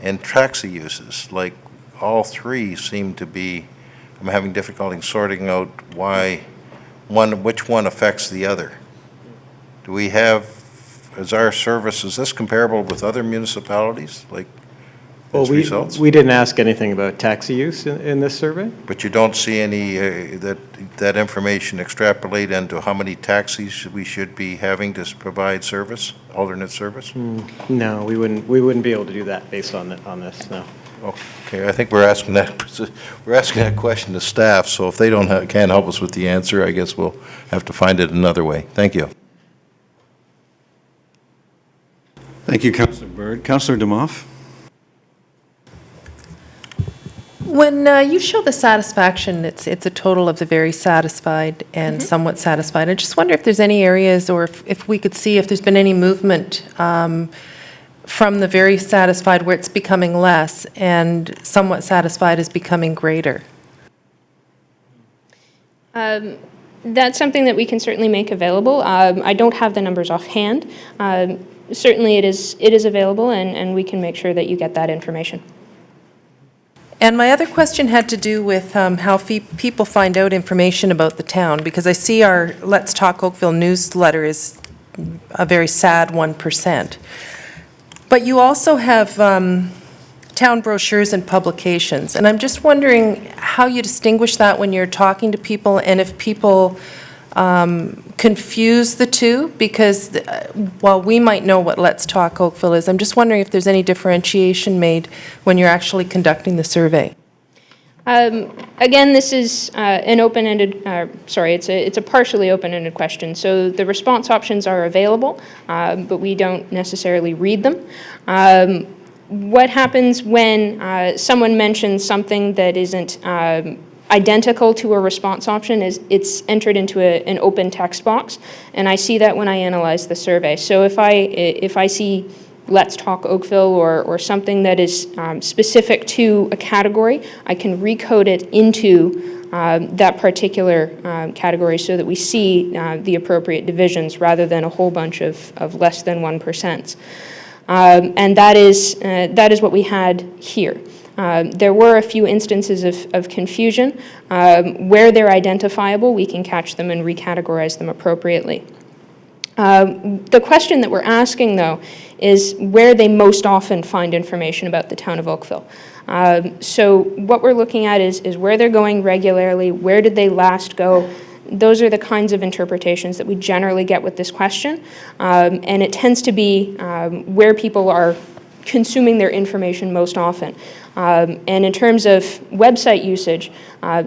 and taxi uses, like all three seem to be, I'm having difficulty sorting out which one affects the other. Do we have, is our service, is this comparable with other municipalities, like Well, its results? we didn't ask anything about taxi use in this survey. But you don't see any, that information extrapolate into how many taxis we should be having to provide service, alternate service? No, we wouldn't be able to do that based on this, no. Okay, I think we're asking that question to staff, so if they can't help us with the answer, I guess we'll have to find it another way. Thank you. Thank you, Councillor Bird. Councillor Demoff? When you show the satisfaction, it's a total of the very satisfied and somewhat satisfied. I just wonder if there's any areas, or if we could see if there's been any movement from the very satisfied where it's becoming less and somewhat satisfied is becoming greater. That's something that we can certainly make available. I don't have the numbers offhand. Certainly it is available, and we can make sure that you get that information. And my other question had to do with how people find out information about the town, because I see our Let's Talk Oakville newsletter is a very sad 1%. But you also have town brochures and publications, and I'm just wondering how you distinguish that when you're talking to people, and if people confuse the two, because while we might know what Let's Talk Oakville is, I'm just wondering if there's any differentiation made when you're actually conducting the survey. Again, this is an open-ended, it's a partially open-ended question. So the response options are available, but we don't necessarily read them. What happens when someone mentions something that isn't identical to a response option is it's entered into an open text box, and I see that when I analyze the survey. So if I see Let's Talk Oakville or something that is specific to a category, I can recode it into that particular category so that we see the appropriate divisions rather than a whole bunch of less than 1%. And that is what we had here. There were a few instances of confusion. Where they're identifiable, we can catch them and recategorize them appropriately. The question that we're asking, though, is where they most often find information about the town of Oakville. So what we're looking at is where they're going regularly, where did they last go, Those are the kinds of interpretations that we generally get with this question, and it tends to be where people are consuming their information most often. And in terms of website usage,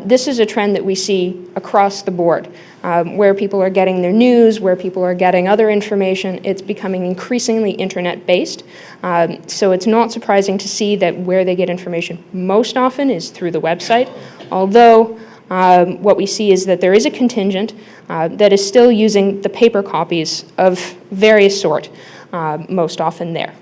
this is a trend that we see across the board. Where people are getting their news, where people are getting other information, it's becoming increasingly internet-based. So it's not surprising to see that where they get information most often is through the website, although what we see is that there is a contingent that is still using the paper copies of various sort, most often there.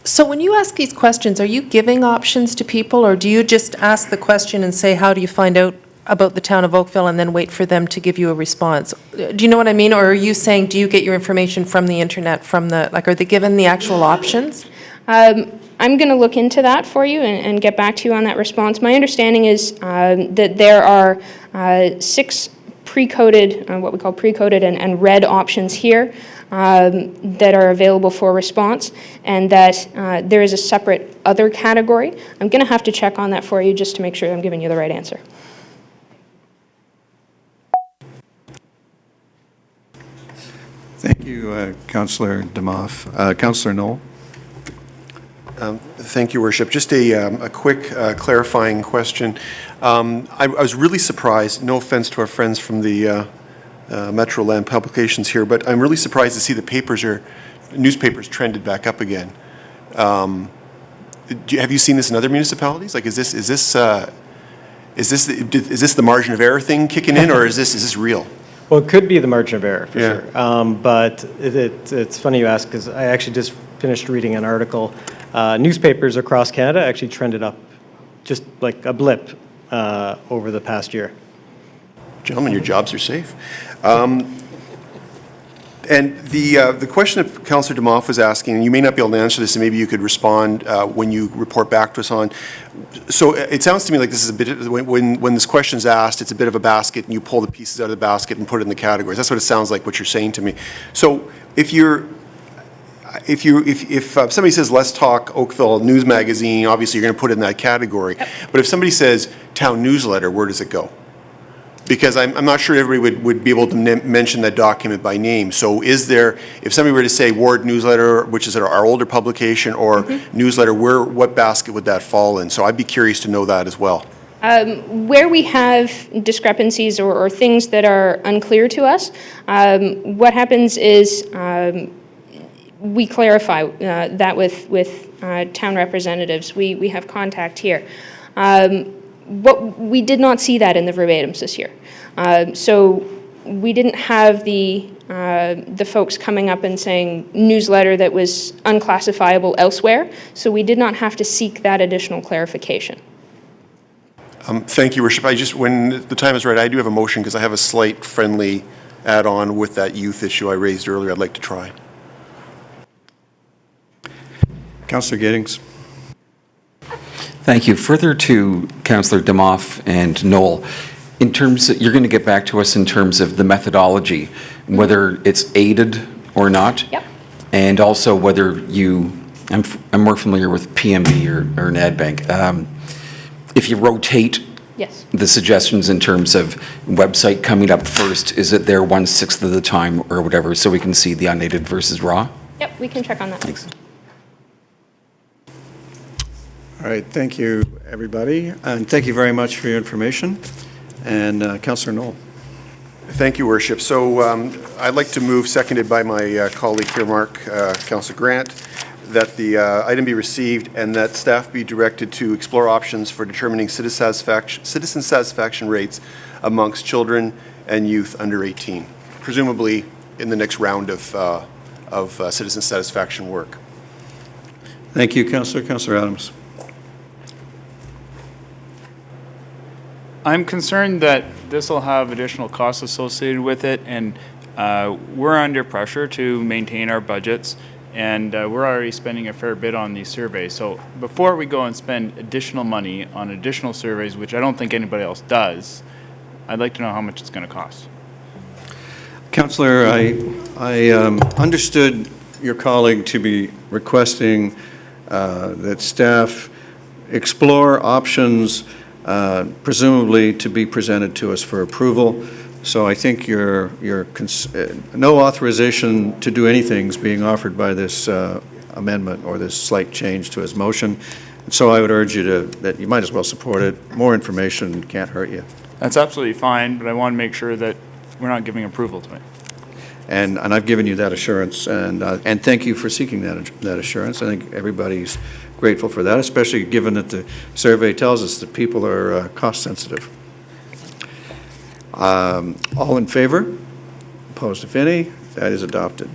So when you ask these questions, are you giving options to people, or do you just ask the question and say, how do you find out about the town of Oakville, and then wait for them to give you a response? Do you know what I mean? Or are you saying, do you get your information from the internet, from the, like, are they given the actual options? I'm going to look into that for you and get back to you on that response. My understanding is that there are 6 pre-coded, what we call pre-coded and red options here that are available for response, and that there is a separate other category. I'm going to have to check on that for you just to make sure I'm giving you the right answer. Thank you, Councillor Demoff. Councillor Knoll. Thank you, Worship. Just a quick clarifying question. I was really surprised, no offense to our friends from the Metroland publications here, but I'm really surprised to see the newspapers trended back up again. Have you seen this in other municipalities? Like, is this the margin of error thing kicking in, or is this real? Well, it could be the margin of error, for Yeah. sure. But it's funny you ask, because I actually just finished reading an article. Newspapers across Canada actually trended up, just like a blip, over the past year. Gentlemen, your jobs are safe. And the question that Councillor Demoff was asking, and you may not be able to answer this, and maybe you could respond when you report back to us on. So it sounds to me like this is a bit, when this question is asked, it's a bit of a basket, and you pull the pieces out of the basket and put it in the categories. That's what it sounds like, what you're saying to me. So if somebody says, let's talk Oakville News Magazine, obviously you're going to put it in that category. Yep. But if somebody says town newsletter, where does it go? Because I'm not sure everybody would be able to mention that document by name. So is there, if somebody were to say Ward Newsletter, which is our older publication, or newsletter, what basket would that fall in? So I'd be curious to know that as well. Where we have discrepancies or things that are unclear to us, what happens is we clarify that with town representatives. We have contact here. But we did not see that in the verbatims this year. So we didn't have the folks coming up and saying newsletter that was unclassifiable elsewhere. So we did not have to seek that additional clarification. Thank you, Worship. When the time is right, I do have a motion because I have a slight friendly add-on with that youth issue I raised earlier I'd like to try. Councillor Giddings. Thank you. Further to Councillor Demoff and Knoll, in terms you're going to get back to us in terms of the methodology, whether it's aided or not. Yep. And also whether I'm more familiar with PMB or NADBank. If you rotate Yes. the suggestions in terms of website coming up first, is it there 1/6 of the time or whatever, so we can see the unaided versus raw? Yep, we can check on that. Thanks. All right, thank you, everybody, and thank you very much for your information. And Councillor Knoll. Thank you, Worship. So I'd like to move, seconded by my colleague here, Mark, Councillor Grant, that the item be received and that staff be directed to explore options for determining citizen satisfaction rates amongst children and youth under 18, presumably in the next round of citizen satisfaction work. Thank you, Councillor. Councillor Adams. I'm concerned that this will have additional costs associated with it, and we're under pressure to maintain our budgets, and we're already spending a fair bit on these surveys. So before we go and spend additional money on additional surveys, which I don't think anybody else does, I'd like to know how much it's going to cost. Councillor, I understood your colleague to be requesting that staff explore options presumably to be presented to us for approval. So I think no authorization to do anything is being offered by this amendment or this slight change to his motion. And so I would urge you that you might as well support it. More information can't hurt you. That's absolutely fine, but I want to make sure that we're not giving approval to it. And I've given you that assurance, and thank you for seeking that assurance. I think everybody's grateful for that, especially given that the survey tells us that people are cost sensitive. All in favor? Opposed, if any? That is adopted.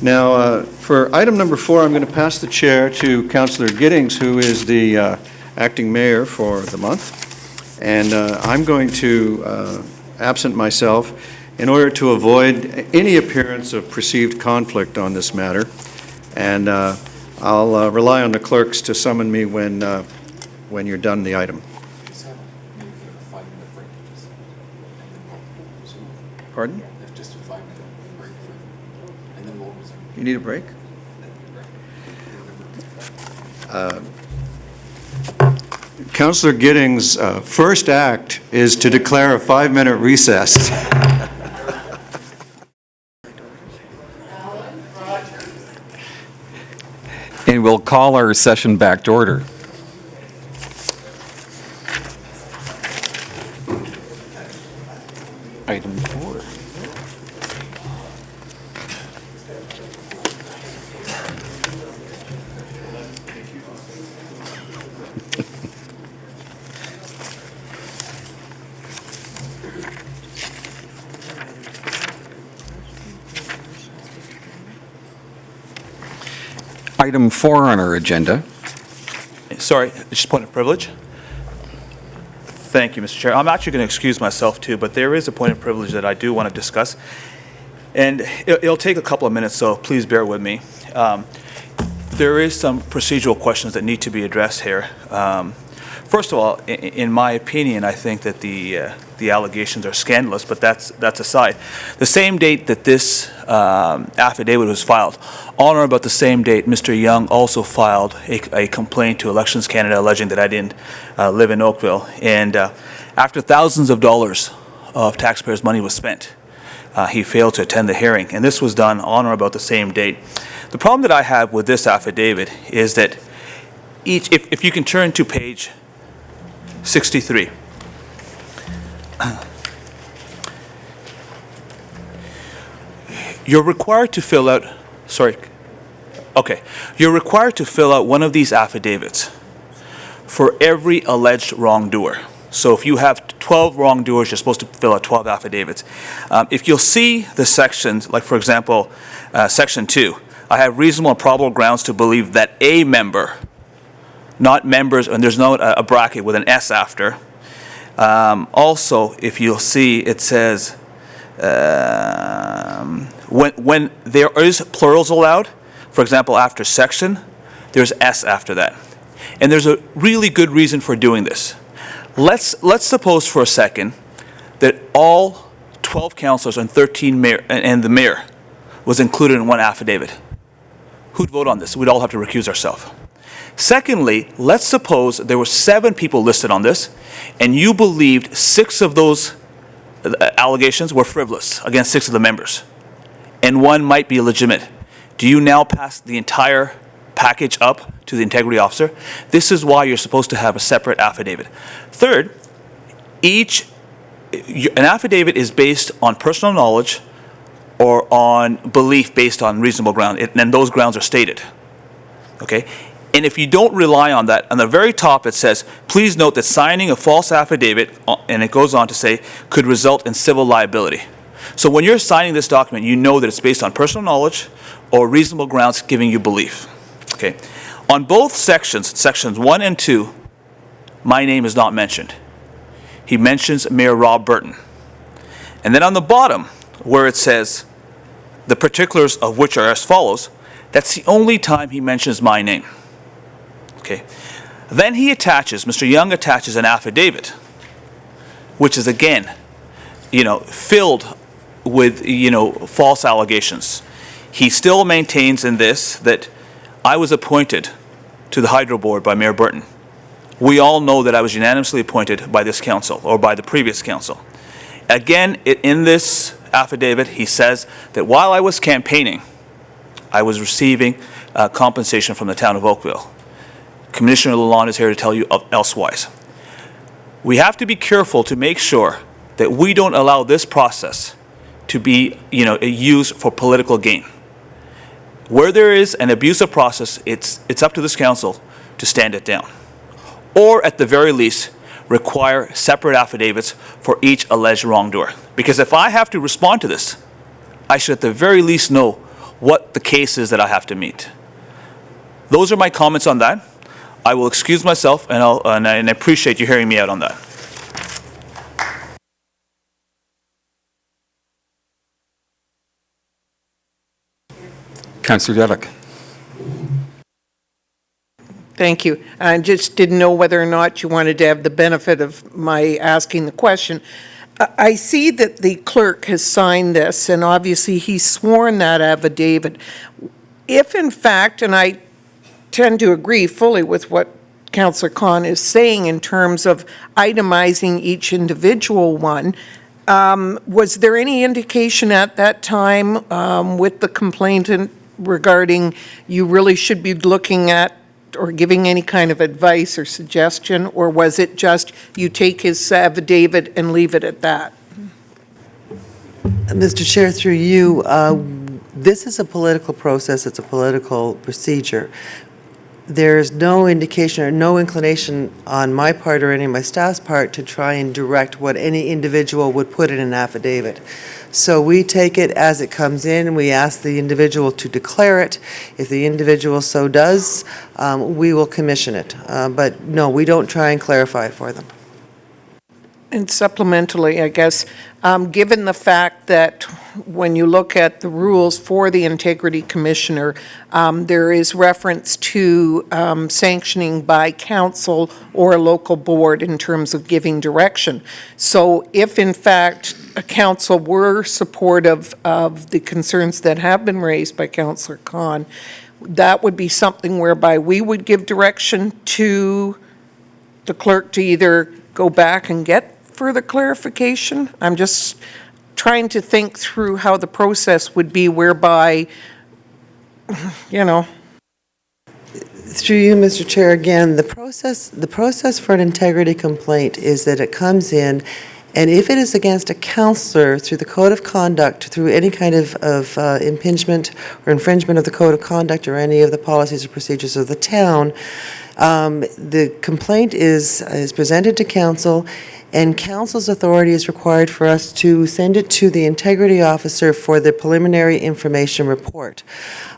Now, for item number 4, I'm going to pass the chair to Councillor Giddings, who is the acting mayor for the month. And I'm going to absent myself in order to avoid any appearance of perceived conflict on this matter. And I'll rely on the clerks to summon me when you're done the item. Pardon? Just a 5-minute break, and then we'll resume. You need a break? Councillor Giddings' first act is to declare a 5-minute recess. And we'll call our session back to order. Item 4. Item 4 on our agenda. Sorry, just point of privilege. Thank you, Mr. Chair. I'm actually going to excuse myself too, but there is a point of privilege that I do want to discuss. And it'll take a couple of minutes, so please bear with me. There is some procedural questions that need to be addressed here. First of all, in my opinion, I think that the allegations are scandalous, but that's aside. The same date that this affidavit was filed, on or about the same date, Mr. Young also filed a complaint to Elections Canada alleging that I didn't live in Oakville. And after thousands of dollars of taxpayers' money was spent, he failed to attend the hearing. And this was done on or about the same date. The problem that I have with this affidavit is that if you can turn to page 63. You're required to fill out, you're required to fill out one of these affidavits for every alleged wrongdoer. So if you have 12 wrongdoers, you're supposed to fill out 12 affidavits. If you'll see the sections, like for example, section 2, I have reasonable and probable grounds to believe that a member, not members, and there's no a bracket with an S after. Also, if you'll see, it says when there is plurals allowed, for example, after section, there's S after that. And there's a really good reason for doing this. Let's suppose for a second that all 12 councillors and 13 mayor and the mayor was included in one affidavit. Who'd vote on this? We'd all have to recuse ourselves. Secondly, let's suppose there were 7 people listed on this, and you believed 6 of those allegations were frivolous against 6 of the members, and 1 might be legitimate. Do you now pass the entire package up to the integrity officer? This is why you're supposed to have a separate affidavit. Third, an affidavit is based on personal knowledge or on belief based on reasonable ground, and those grounds are stated. Okay? And if you don't rely on that, on the very top it says, please note that signing a false affidavit, and it goes on to say, could result in civil liability. So when you're signing this document, you know that it's based on personal knowledge or reasonable grounds giving you belief. Okay. On both sections, sections 1 and 2, my name is not mentioned. He mentions Mayor Rob Burton. And then on the bottom, where it says, the particulars of which are as follows, that's the only time he mentions my name. Okay. Then he attaches, Mr. Young attaches an affidavit, which is again, filled with, false allegations. He still maintains in this that I was appointed to the Hydro Board by Mayor Burton. We all know that I was unanimously appointed by this council, or by the previous council. Again, in this affidavit, he says that while I was campaigning, I was receiving compensation from the town of Oakville. Commissioner Lalonde is here to tell you elsewise. We have to be careful to make sure that we don't allow this process to be, used for political gain. Where there is an abusive process, it's up to this council to stand it down. Or at the very least, require separate affidavits for each alleged wrongdoer. Because if I have to respond to this, I should at the very least know what the case is that I have to meet. Those are my comments on that. I will excuse myself, and I appreciate you hearing me out on that. Councillor Dudek. Thank you. I just didn't know whether or not you wanted to have the benefit of my asking the question. I see that the clerk has signed this, and obviously he's sworn that affidavit. If in fact, and I tend to agree fully with what Councillor Khan is saying in terms of itemizing each individual one, was there any indication at that time with the complainant regarding you really should be looking at or giving any kind of advice or suggestion, or was it just you take his affidavit and leave it at that? Mr. Chair, through you, this is a political process, it's a political procedure. There's no indication or no inclination on my part or any of my staff's part to try and direct what any individual would put in an affidavit. So we take it as it comes in, and we ask the individual to declare it. If the individual so does, we will commission it. But no, we don't try and clarify it for them. And supplementally, I guess, given the fact that when you look at the rules for the Integrity Commissioner, there is reference to sanctioning by council or a local board in terms of giving direction. So if in fact a council were supportive of the concerns that have been raised by Councillor Khan, that would be something whereby we would give direction to the clerk to either go back and get further clarification. I'm just trying to think through how the process would be whereby, Through you, Mr. Chair, again, the process for an integrity complaint is that it comes in, and if it is against a councillor through the code of conduct, through any kind of impingement or infringement of the code of conduct or any of the policies or procedures of the town, the complaint is presented to council, and council's authority is required for us to send it to the integrity officer for the preliminary information report.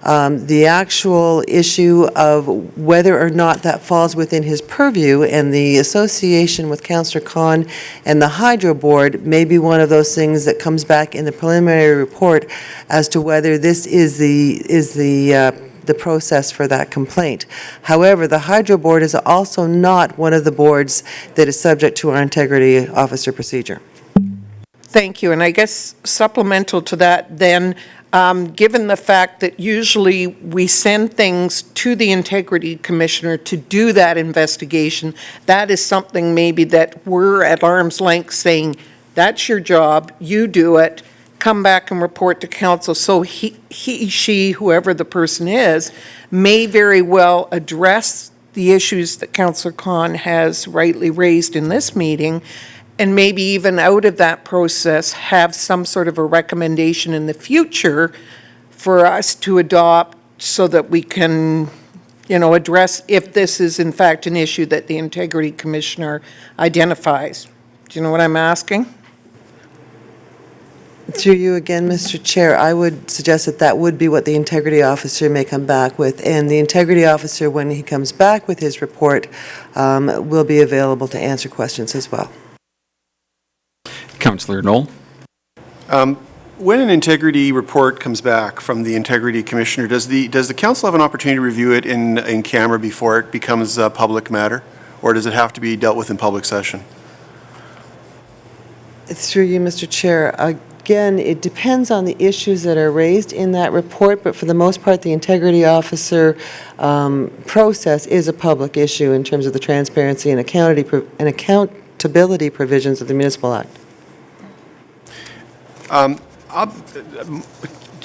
The actual issue of whether or not that falls within his purview and the association with Councillor Khan and the Hydro Board may be one of those things that comes back in the preliminary report as to whether this is the process for that complaint. However, the Hydro Board is also not one of the boards that is subject to our integrity officer procedure. thank you. And I guess supplemental to that then, given the fact that usually we send things to the Integrity Commissioner to do that investigation, that is something maybe that we're at arm's length saying, that's your job, you do it, come back and report to council. So she, whoever the person is, may very well address the issues that Councillor Khan has rightly raised in this meeting, and maybe even out of that process have some sort of a recommendation in the future for us to adopt so that we can, address if this is in fact an issue that the Integrity Commissioner identifies. Do you know what I'm asking? Through you again, Mr. Chair, I would suggest that that would be what the integrity officer may come back with. And the integrity officer, when he comes back with his report, will be available to answer questions as well. Councillor Knoll. When an integrity report comes back from the Integrity Commissioner, does the council have an opportunity to review it in camera before it becomes a public matter? Or does it have to be dealt with in public session? Through you, Mr. Chair, again, it depends on the issues that are raised in that report, but for the most part, the integrity officer process is a public issue in terms of the transparency and accountability provisions of the Municipal Act.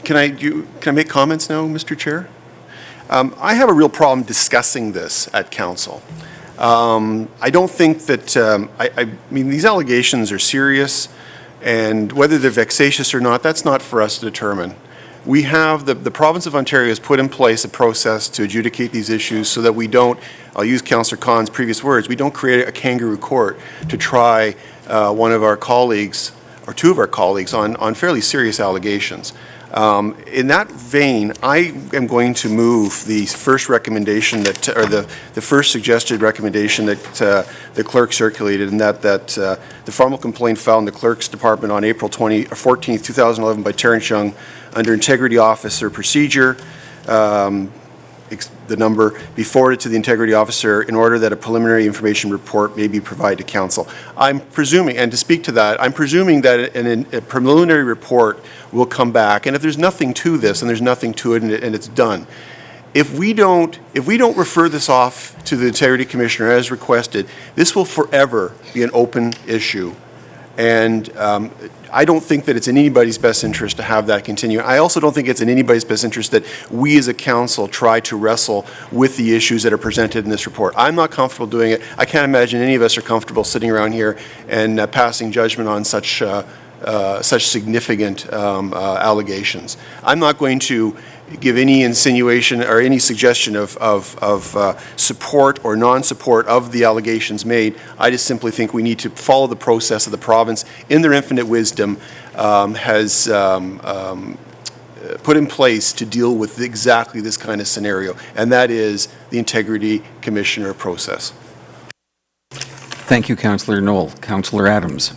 Can I make comments now, Mr. Chair? I have a real problem discussing this at council. I don't think that, I mean, these allegations are serious, and whether they're vexatious or not, that's not for us to determine. We have, the province of Ontario has put in place a process to adjudicate these issues so that we don't, I'll use Councillor Khan's previous words, we don't create a kangaroo court to try one of our colleagues, or two of our colleagues, on fairly serious allegations. In that vein, I am going to move the first recommendation that, or the first suggested recommendation that the clerk circulated, and that the formal complaint filed in the clerk's department on April 14th, 2011 by Terrence Young under integrity officer procedure, the number, be forwarded to the integrity officer in order that a preliminary information report may be provided to council. I'm presuming, and to speak to that, I'm presuming that a preliminary report will come back, and if there's nothing to this, and there's nothing to it, and it's done, if we don't refer this off to the integrity commissioner as requested, this will forever be an open issue. And I don't think that it's in anybody's best interest to have that continue. I also don't think it's in anybody's best interest that we as a council try to wrestle with the issues that are presented in this report. I'm not comfortable doing it. I can't imagine any of us are comfortable sitting around here and passing judgment on such significant allegations. I'm not going to give any insinuation or any suggestion of support or non-support of the allegations made. I just simply think we need to follow the process of the province, in their infinite wisdom, has put in place to deal with exactly this kind of scenario, and that is the integrity commissioner process. Thank you, Councillor Knoll. Councillor Adams.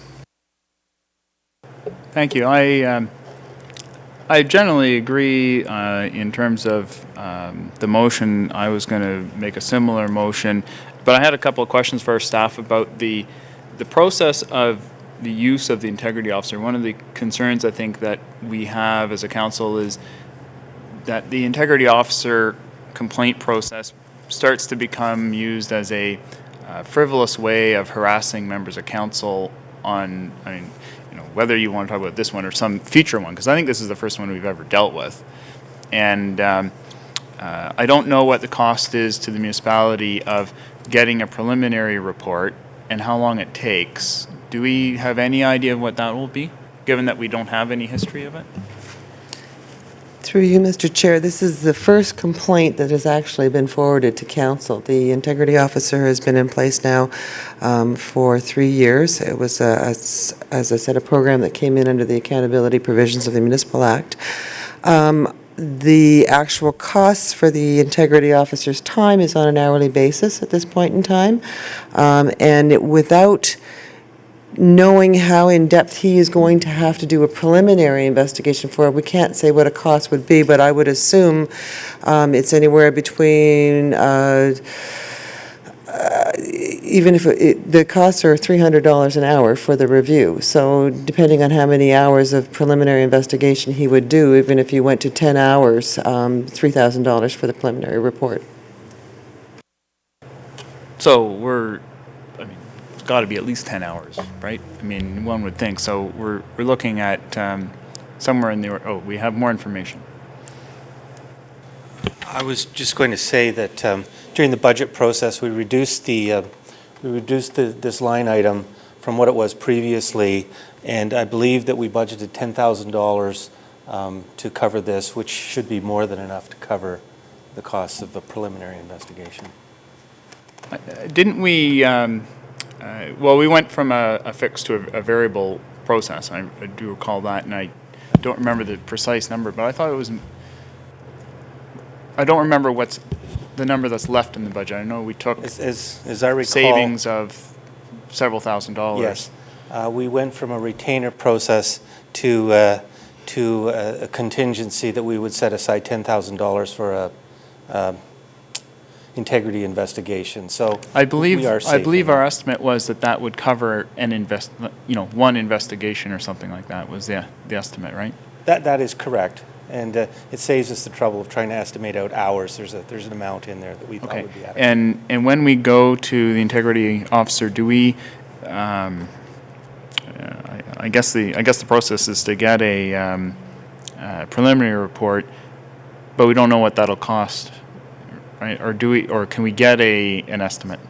Thank you. I generally agree in terms of the motion. I was going to make a similar motion, but I had a couple of questions for our staff about the process of the use of the integrity officer. One of the concerns I think that we have as a council is that the integrity officer complaint process starts to become used as a frivolous way of harassing members of council on, I mean, whether you want to talk about this one or some future one, because I think this is the first one we've ever dealt with. And I don't know what the cost is to the municipality of getting a preliminary report and how long it takes. Do we have any idea of what that will be, given that we don't have any history of it? Through you, Mr. Chair, this is the first complaint that has actually been forwarded to council. The integrity officer has been in place now for 3 years. It was, as I said, a program that came in under the accountability provisions of the Municipal Act. The actual costs for the integrity officer's time is on an hourly basis at this point in time. Without knowing how in-depth he is going to have to do a preliminary investigation for, we can't say what a cost would be, but I would assume it's anywhere between, even if the costs are $300 an hour for the review. So depending on how many hours of preliminary investigation he would do, even if you went to 10 hours, $3,000 for the preliminary report. So it's got to be at least 10 hours, right? I mean, one would think. So we're looking at somewhere in the, we have more information. I was just going to say that during the budget process, we reduced this line item from what it was previously, and I believe that we budgeted $10,000 to cover this, which should be more than enough to cover the costs of a preliminary investigation. Didn't we? Well, we went from a fixed to a variable process. I do recall that, and I don't remember the precise number, but I thought it was. I don't remember what's the number that's left in the budget. I know we took as I recall, savings of several $1,000s. Yes, we went from a retainer process to a contingency that we would set aside $10,000 for integrity investigation. So I believe we are safe in our that. estimate was that that would cover one investigation or something like that was the estimate, right? That is correct. And it saves us the trouble of trying to estimate out hours. There's an amount in there that we thought Okay. would be adequate. And when we go to the integrity officer, do we? I guess the process is to get a preliminary report, but we don't know what that'll cost, right? Or do we? Or can we get an estimate?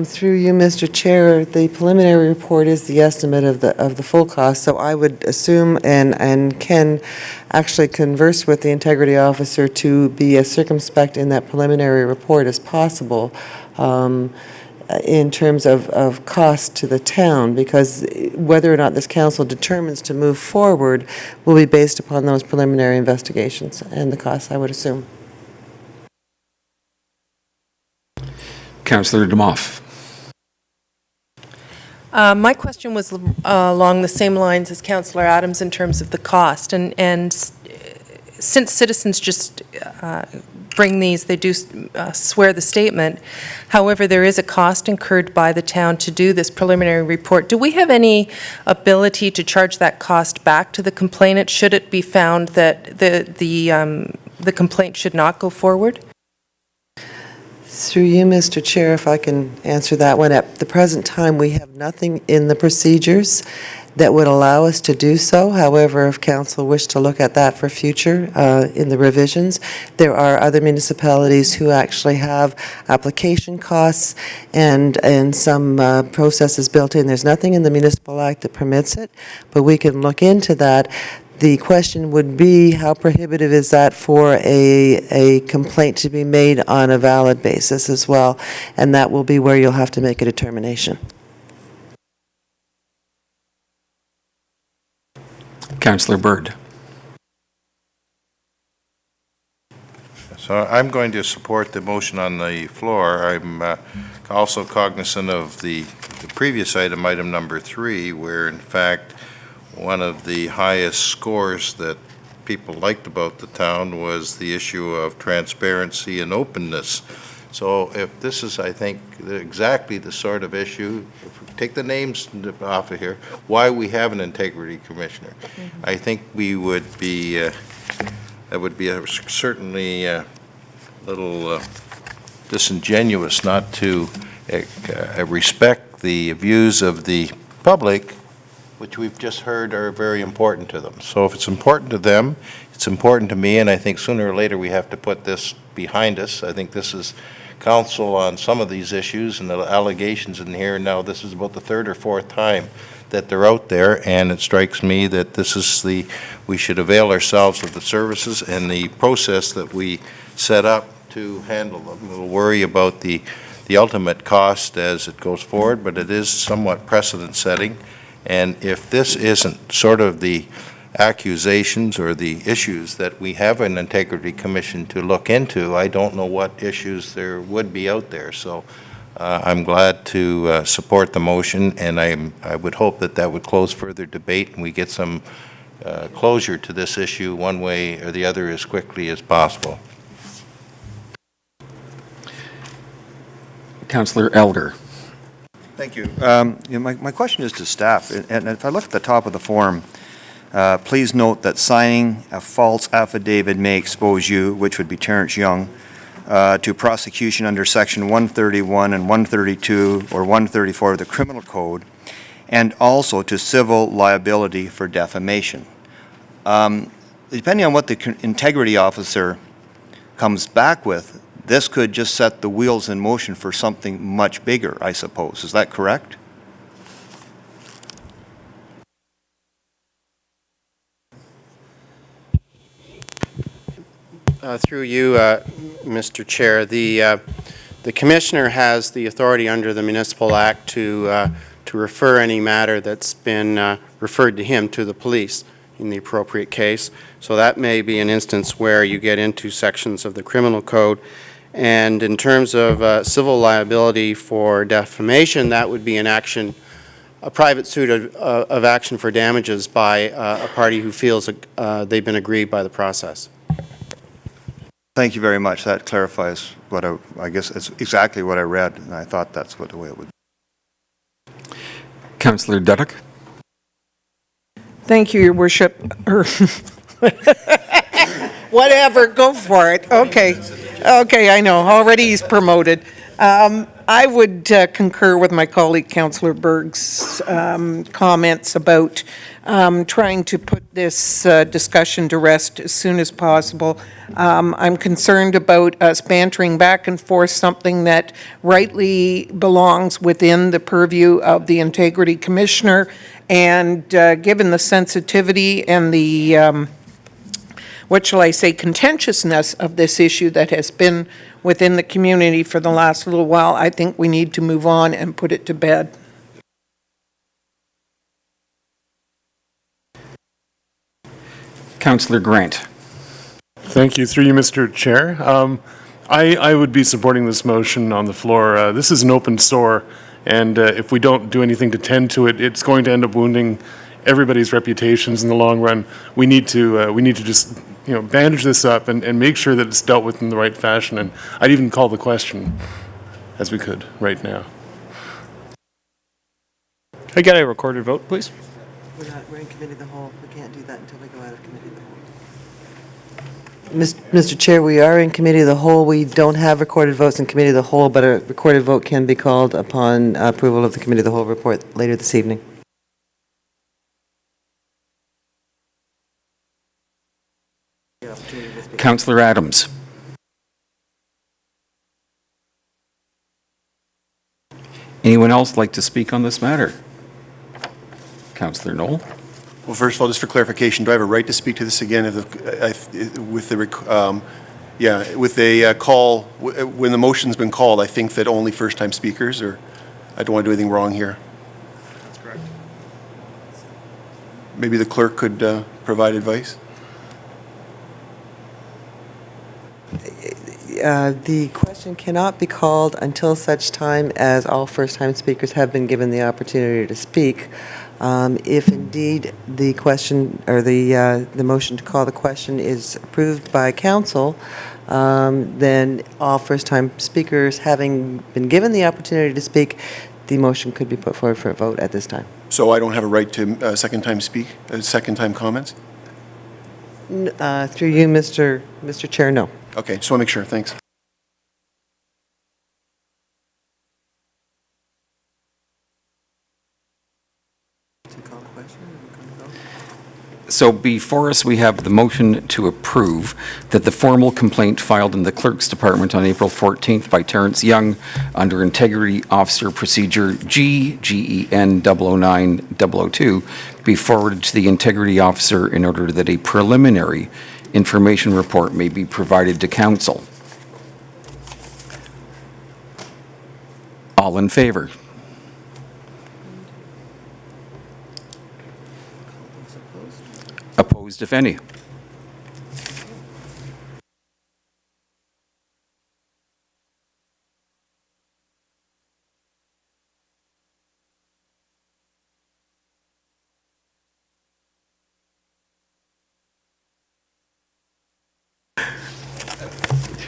Through you, Mr. Chair, the preliminary report is the estimate of the full cost, so I would assume and can actually converse with the integrity officer to be as circumspect in that preliminary report as possible in terms of cost to the town, because whether or not this council determines to move forward will be based upon those preliminary investigations and the costs, I would assume. Councillor Demoff. My question was along the same lines as Councillor Adams in terms of the cost. And since citizens just bring these, they do swear the statement. However, there is a cost incurred by the town to do this preliminary report. Do we have any ability to charge that cost back to the complainant should it be found that the complaint should not go forward? Through you, Mr. Chair, if I can answer that one. At the present time, we have nothing in the procedures that would allow us to do so. However, if council wished to look at that for future in the revisions, there are other municipalities who actually have application costs and some processes built in. There's nothing in the Municipal Act that permits it, but we can look into that. The question would be, how prohibitive is that for a complaint to be made on a valid basis as well? And that will be where you'll have to make a determination. Councillor Bird. So I'm going to support the motion on the floor. I'm also cognizant of the previous item, item number 3, where in fact one of the highest scores that people liked about the town was the issue of transparency and openness. So if this is, I think, exactly the sort of issue, if we take the names off of here, why we have an integrity commissioner. I think we would be, that would be certainly a little disingenuous not to respect the views of the public, which we've just heard are very important to them. So if it's important to them, it's important to me, and I think sooner or later we have to put this behind us. I think this is council on some of these issues and the allegations in here. Now this is about the 3rd or 4th time that they're out there, and it strikes me that this is we should avail ourselves of the services and the process that we set up to handle them. We'll worry about the ultimate cost as it goes forward, but it is somewhat precedent setting. And if this isn't sort of the accusations or the issues that we have an integrity commission to look into, I don't know what issues there would be out there. So I'm glad to support the motion, and I would hope that that would close further debate and we get some closure to this issue one way or the other as quickly as possible. Councillor Elder. Thank you. My question is to staff, and if I look at the top of the form, please note that signing a false affidavit may expose you, which would be Terrence Young, to prosecution under Section 131 and 132 or 134 of the Criminal Code, and also to civil liability for defamation. Depending on what the integrity officer comes back with, this could just set the wheels in motion for something much bigger, I suppose. Is that correct? Through you, Mr. Chair, the Commissioner has the authority under the Municipal Act to refer any matter that's been referred to him to the police in the appropriate case. So that may be an instance where you get into sections of the Criminal Code. And in terms of civil liability for defamation, that would be an action, a private suit of action for damages by a party who feels they've been aggrieved by the process. Thank you very much. That clarifies what I guess it's exactly what I read, and I thought that's what the way it would be. Councillor Duddeck? Thank you, Your Worship. Whatever, go for it. Okay. Okay, I know, already he's promoted. I would concur with my colleague, Councillor Berg's comments about trying to put this discussion to rest as soon as possible. I'm concerned about us bantering back and forth something that rightly belongs within the purview of the Integrity Commissioner, and given the sensitivity and the what shall I say, contentiousness of this issue that has been within the community for the last little while, I think we need to move on and put it to bed. Councillor Grant. Thank you. Through you, Mr. Chair. I would be supporting this motion on the floor. This is an open sore, and if we don't do anything to tend to it, it's going to end up wounding everybody's reputations in the long run. We need to just bandage this up and make sure that it's dealt with in the right fashion. And I'd even call the question as we could right now. Can I get a recorded vote, please? We're in committee of the whole. We can't do that until we go out of committee of the whole. Mr. Chair, we are in committee of the whole. We don't have recorded votes in committee of the whole, but a recorded vote can be called upon approval of the committee of the whole report later this evening. Councillor Adams. Anyone else like to speak on this matter? Councillor Knoll. Well, first of all, just for clarification, do I have a right to speak to this again with a call, when the motion's been called? I think that only first-time speakers, or I don't want to do anything wrong here. That's correct. Maybe the clerk could provide advice? The question cannot be called until such time as all first-time speakers have been given the opportunity to speak. If indeed the question or the motion to call the question is approved by council, then all first-time speakers having been given the opportunity to speak, the motion could be put forward for a vote at this time. So I don't have a right to second-time speak, second-time comments? Through you, Mr. Chair, no. Okay, just want to make sure. Thanks. So before us, we have the motion to approve that the formal complaint filed in the Clerk's Department on April 14th by Terrence Young under Integrity Officer Procedure GEN 009-002 be forwarded to the Integrity Officer in order that a preliminary information report may be provided to Council. All in favor? Opposed, if any?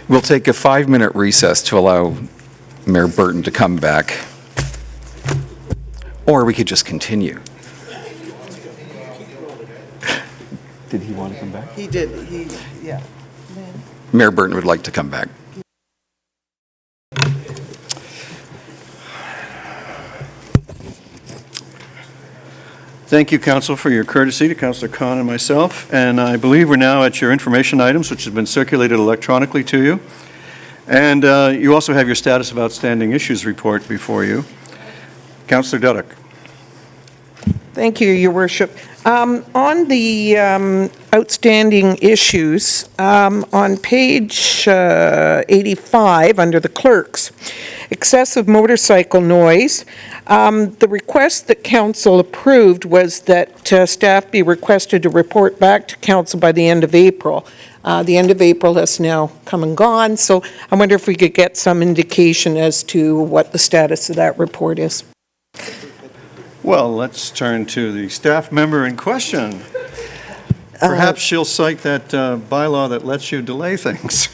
We'll take a 5-minute recess to allow Mayor Burton to come back. Or we could just continue. Did he want to come back? He did. Yeah. Mayor Burton would like to come back. Thank you, Council, for your courtesy to Councillor Khan and myself. And I believe we're now at your information items, which has been circulated electronically to you. And you also have your status of outstanding issues report before you. Councillor Duddeck. Thank you, Your Worship. On the outstanding issues, on page 85, under the clerks, excessive motorcycle noise, the request that council approved was that staff be requested to report back to council by the end of April. The end of April has now come and gone, so I wonder if we could get some indication as to what the status of that report is. Well, let's turn to the staff member in question. Perhaps she'll cite that bylaw that lets you delay things.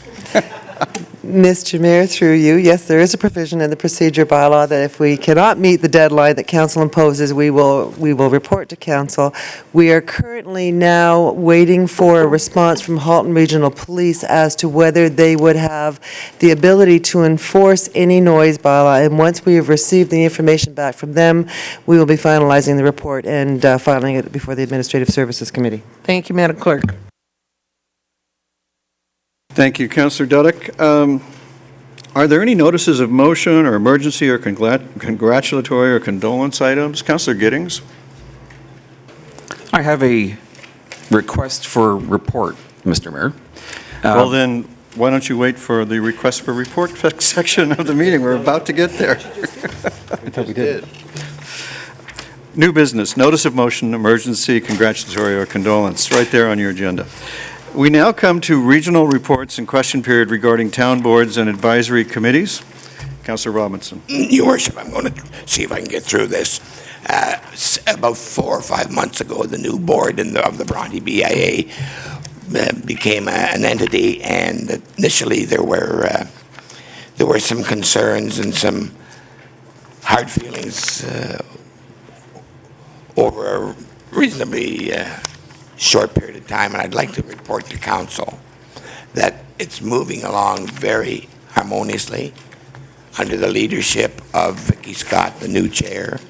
Mr. Mayor, through you, yes, there is a provision in the procedure bylaw that if we cannot meet the deadline that council imposes, we will report to council. We are currently now waiting for a response from Halton Regional Police as to whether they would have the ability to enforce any noise bylaw. And once we have received the information back from them, we will be finalizing the report and filing it before the Administrative Services Committee. Thank you, Madam Clerk. Thank you, Councillor Dudek. Are there any notices of motion or emergency or congratulatory or condolence items? Councillor Giddings? I have a request for report, Mr. Mayor. Well, then, why don't you wait for the request for report section of the meeting? We're about to get there. I thought we did. New business, notice of motion, emergency, congratulatory, or condolence, right there on your agenda. We now come to regional reports and question period regarding town boards and advisory committees. Councillor Robinson. Your Worship, I'm going to see if I can get through this. About 4 or 5 months ago, the new board of the Bronte BIA became an entity, and initially there were some concerns and some hard feelings over a reasonably short period of time, and I'd like to report to council that it's moving along very harmoniously under the leadership of Vicky Scott, the new chair,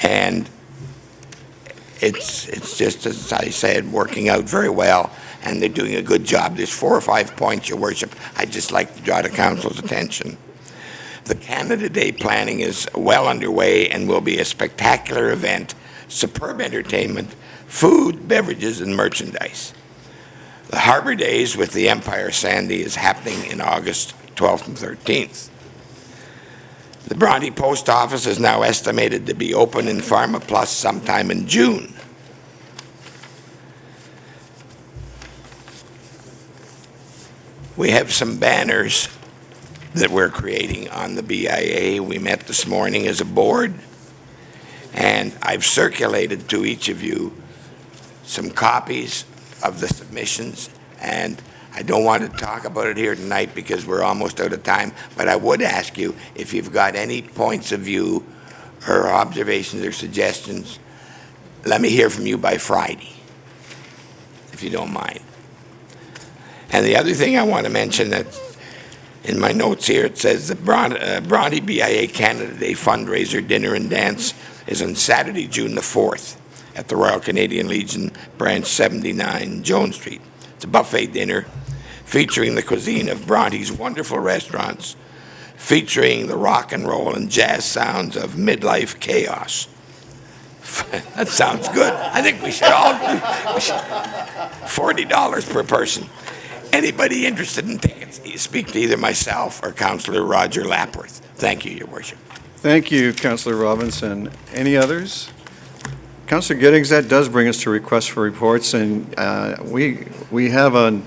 and it's just, as I said, working out very well, and they're doing a good job. There's 4 or 5 points, Your Worship, I'd just like to draw to council's attention. The Canada Day planning is well underway and will be a spectacular event, superb entertainment, food, beverages, and merchandise. The Harbor Days with the Empire Sandy is happening in August 12th and 13th. The Bronte Post Office is now estimated to be open in Pharma Plus sometime in June. We have some banners that we're creating on the BIA. We met this morning as a board, and I've circulated to each of you some copies of the submissions, and I don't want to talk about it here tonight because we're almost out of time, but I would ask you if you've got any points of view or observations or suggestions, let me hear from you by Friday, if you don't mind. And the other thing I want to mention, that in my notes here, it says the Bronte BIA Canada Day fundraiser dinner and dance is on Saturday, June the 4th at the Royal Canadian Legion, Branch 79, Jones Street. It's a buffet dinner featuring the cuisine of Bronte's wonderful restaurants, featuring the rock and roll and jazz sounds of midlife chaos. That sounds good. I think we should all $40 per person. Anybody interested in tickets, speak to either myself or Councillor Roger Lapworth. Thank you, Your Worship. Thank you, Councillor Robinson. Any others? Councillor Giddings, that does bring us to requests for reports, and we have a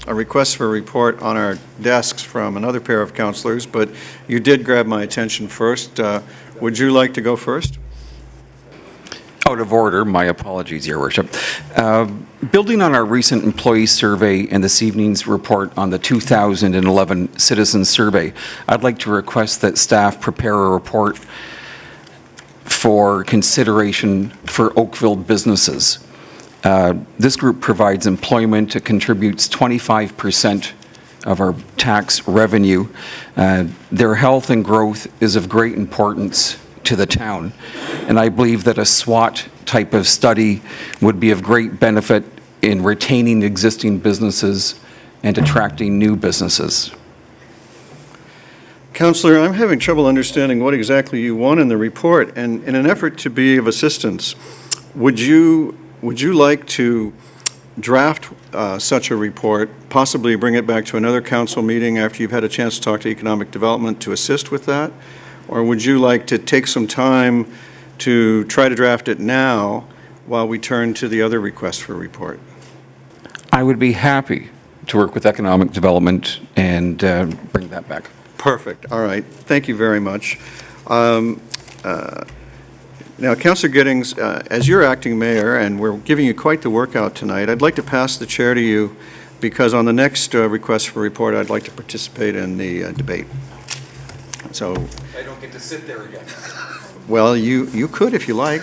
request for a report on our desks from another pair of councillors, but you did grab my attention first. Would you like to go first? Out of order, my apologies, Your Worship. Building on our recent employee survey and this evening's report on the 2011 Citizen Survey, I'd like to request that staff prepare a report for consideration for Oakville businesses. This group provides employment. It contributes 25% of our tax revenue. Their health and growth is of great importance to the town, and I believe that a SWOT type of study would be of great benefit in retaining existing businesses and attracting new businesses. Councillor, I'm having trouble understanding what exactly you want in the report, and in an effort to be of assistance, would you like to draft such a report, possibly bring it back to another council meeting after you've had a chance to talk to economic development to assist with that? Or would you like to take some time to try to draft it now while we turn to the other request for a report? I would be happy to work with economic development and bring that back. Perfect. All right. Thank you very much. Now, Councillor Giddings, as you're acting mayor, and we're giving you quite the workout tonight, I'd like to pass the chair to you because on the next request for report, I'd like to participate in the debate. So, I don't get to sit there again. well, you could if you like.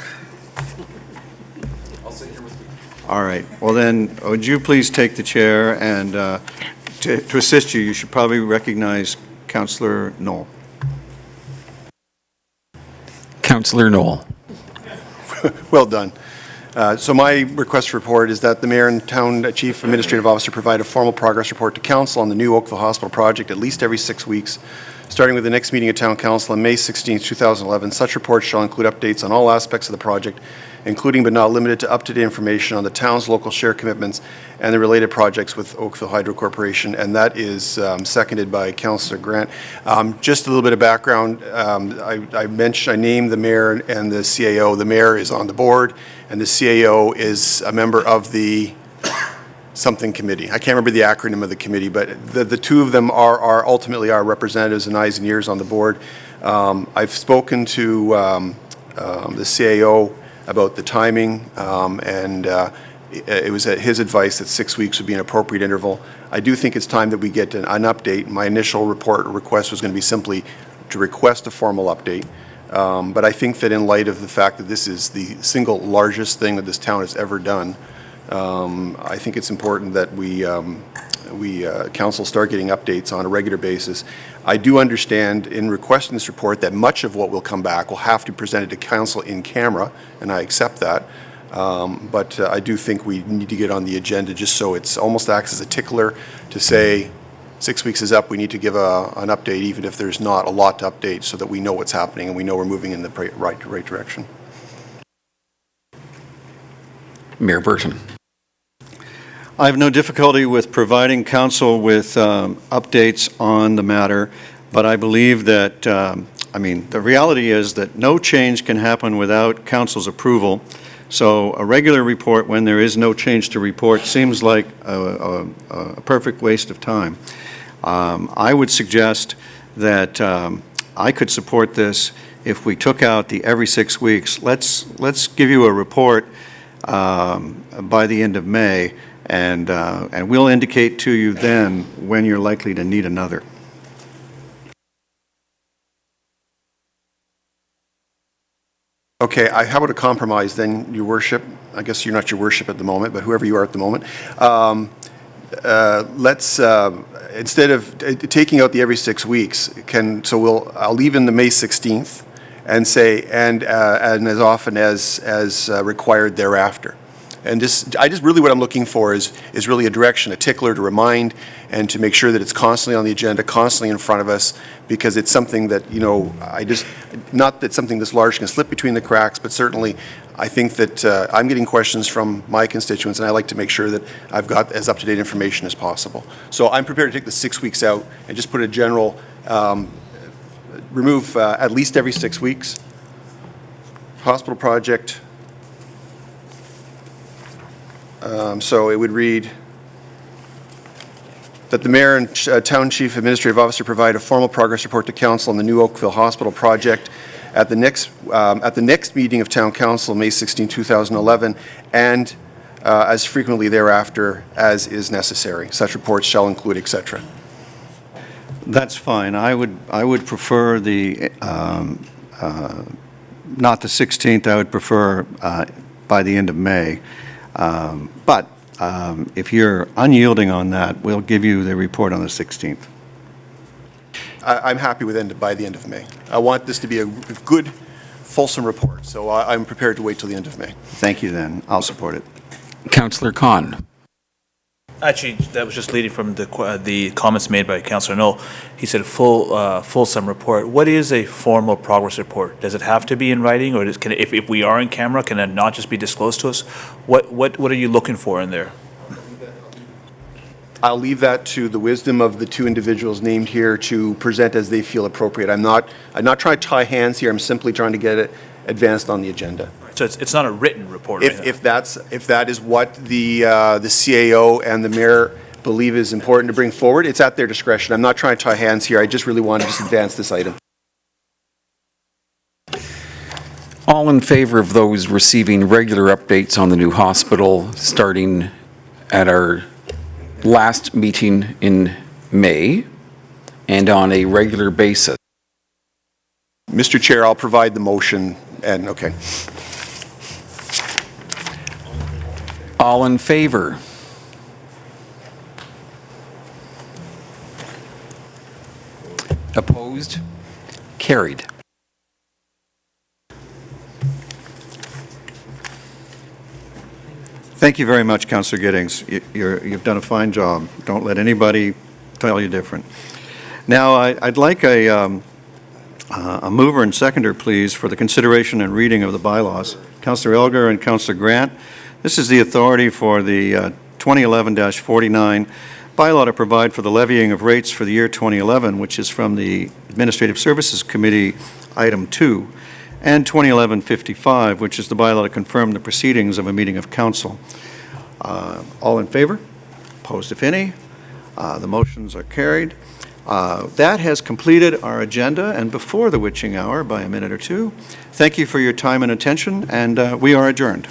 I'll sit here with you. All right. Well, then, would you please take the chair, and to assist you, you should probably recognize Councillor Knoll. Councillor Knoll. Well done. So my request for report is that the mayor and town chief administrative officer provide a formal progress report to council on the new Oakville Hospital project at least every 6 weeks, starting with the next meeting of town council on May 16, 2011. Such report shall include updates on all aspects of the project, including but not limited to up-to-date information on the town's local share commitments and the related projects with Oakville Hydro Corporation, and that is seconded by Councillor Grant. Just a little bit of background. I named the mayor and the CAO. The mayor is on the board, and the CAO is a member of the something committee. I can't remember the acronym of the committee, but the two of them are ultimately our representatives and eyes and ears on the board. I've spoken to the CAO about the timing, and it was at his advice that 6 weeks would be an appropriate interval. I do think it's time that we get an update. My initial request was going to be simply to request a formal update, but I think that in light of the fact that this is the single largest thing that this town has ever done, I think it's important that council start getting updates on a regular basis. I do understand in requesting this report that much of what will come back will have to be presented to council in camera, and I accept that. But I do think we need to get on the agenda just so it's almost acts as a tickler to say 6 weeks is up, we need to give an update even if there's not a lot to update, so that we know what's happening and we know we're moving in the right direction. Mayor Burton. I have no difficulty with providing council with updates on the matter, but I believe that, the reality is that no change can happen without council's approval. So a regular report when there is no change to report seems like a perfect waste of time. I would suggest that I could support this if we took out the every 6 weeks. Let's give you a report by the end of May, and we'll indicate to you then when you're likely to need another. Okay, how about a compromise then, Your Worship? I guess you're not Your Worship at the moment, but whoever you are at the moment. Let's, instead of taking out the every 6 weeks, I'll leave in the May 16th and say, and as often as required thereafter. And really what I'm looking for is really a direction, a tickler to remind and to make sure that it's constantly on the agenda, constantly in front of us, because it's something that, not that something this large can slip between the cracks, but certainly I think that I'm getting questions from my constituents, and I like to make sure that I've got as up-to-date information as possible. So I'm prepared to take the 6 weeks out and just put a general, remove at least every 6 weeks. Hospital project. So it would read that the mayor and town chief administrative officer provide a formal progress report to council on the new Oakville Hospital project at the next meeting of town council, May 16, 2011, and as frequently thereafter as is necessary. Such reports shall include, etc. That's fine. I would prefer the not the 16th. I would prefer by the end of May. But if you're unyielding on that, we'll give you the report on the 16th. I'm happy with by the end of May. I want this to be a good, fulsome report, so I'm prepared to wait till the end of May. Thank you then. I'll support it. Councillor Khan. Actually, that was just leading from the comments made by Councillor Knoll. He said fulsome report. What is a formal progress report? Does it have to be in writing, or if we are in camera, can it not just be disclosed to us? What are you looking for in there? I'll leave that to the wisdom of the two individuals named here to present as they feel appropriate. I'm not trying to tie hands here. I'm simply trying to get it advanced on the agenda. So it's not a written report. If that is what the CAO and the mayor believe is important to bring forward, it's at their discretion. I'm not trying to tie hands here. I just really want to advance this item. All in favor of those receiving regular updates on the new hospital starting at our last meeting in May and on a regular basis. Mr. Chair, I'll provide the motion, and, okay. All in favor? Opposed? Carried. Thank you very much, Councillor Giddings. You've done a fine job. Don't let anybody tell you different. Now, I'd like a mover and seconder, please, for the consideration and reading of the bylaws. Councillor Elgar and Councillor Grant. This is the authority for the 2011-49 bylaw to provide for the levying of rates for the year 2011, which is from the Administrative Services Committee, item 2, and 2011-55, which is the bylaw to confirm the proceedings of a meeting of council. All in favor? Opposed, if any? The motions are carried. That has completed our agenda, and before the witching hour by a minute or two. Thank you for your time and attention, and we are adjourned.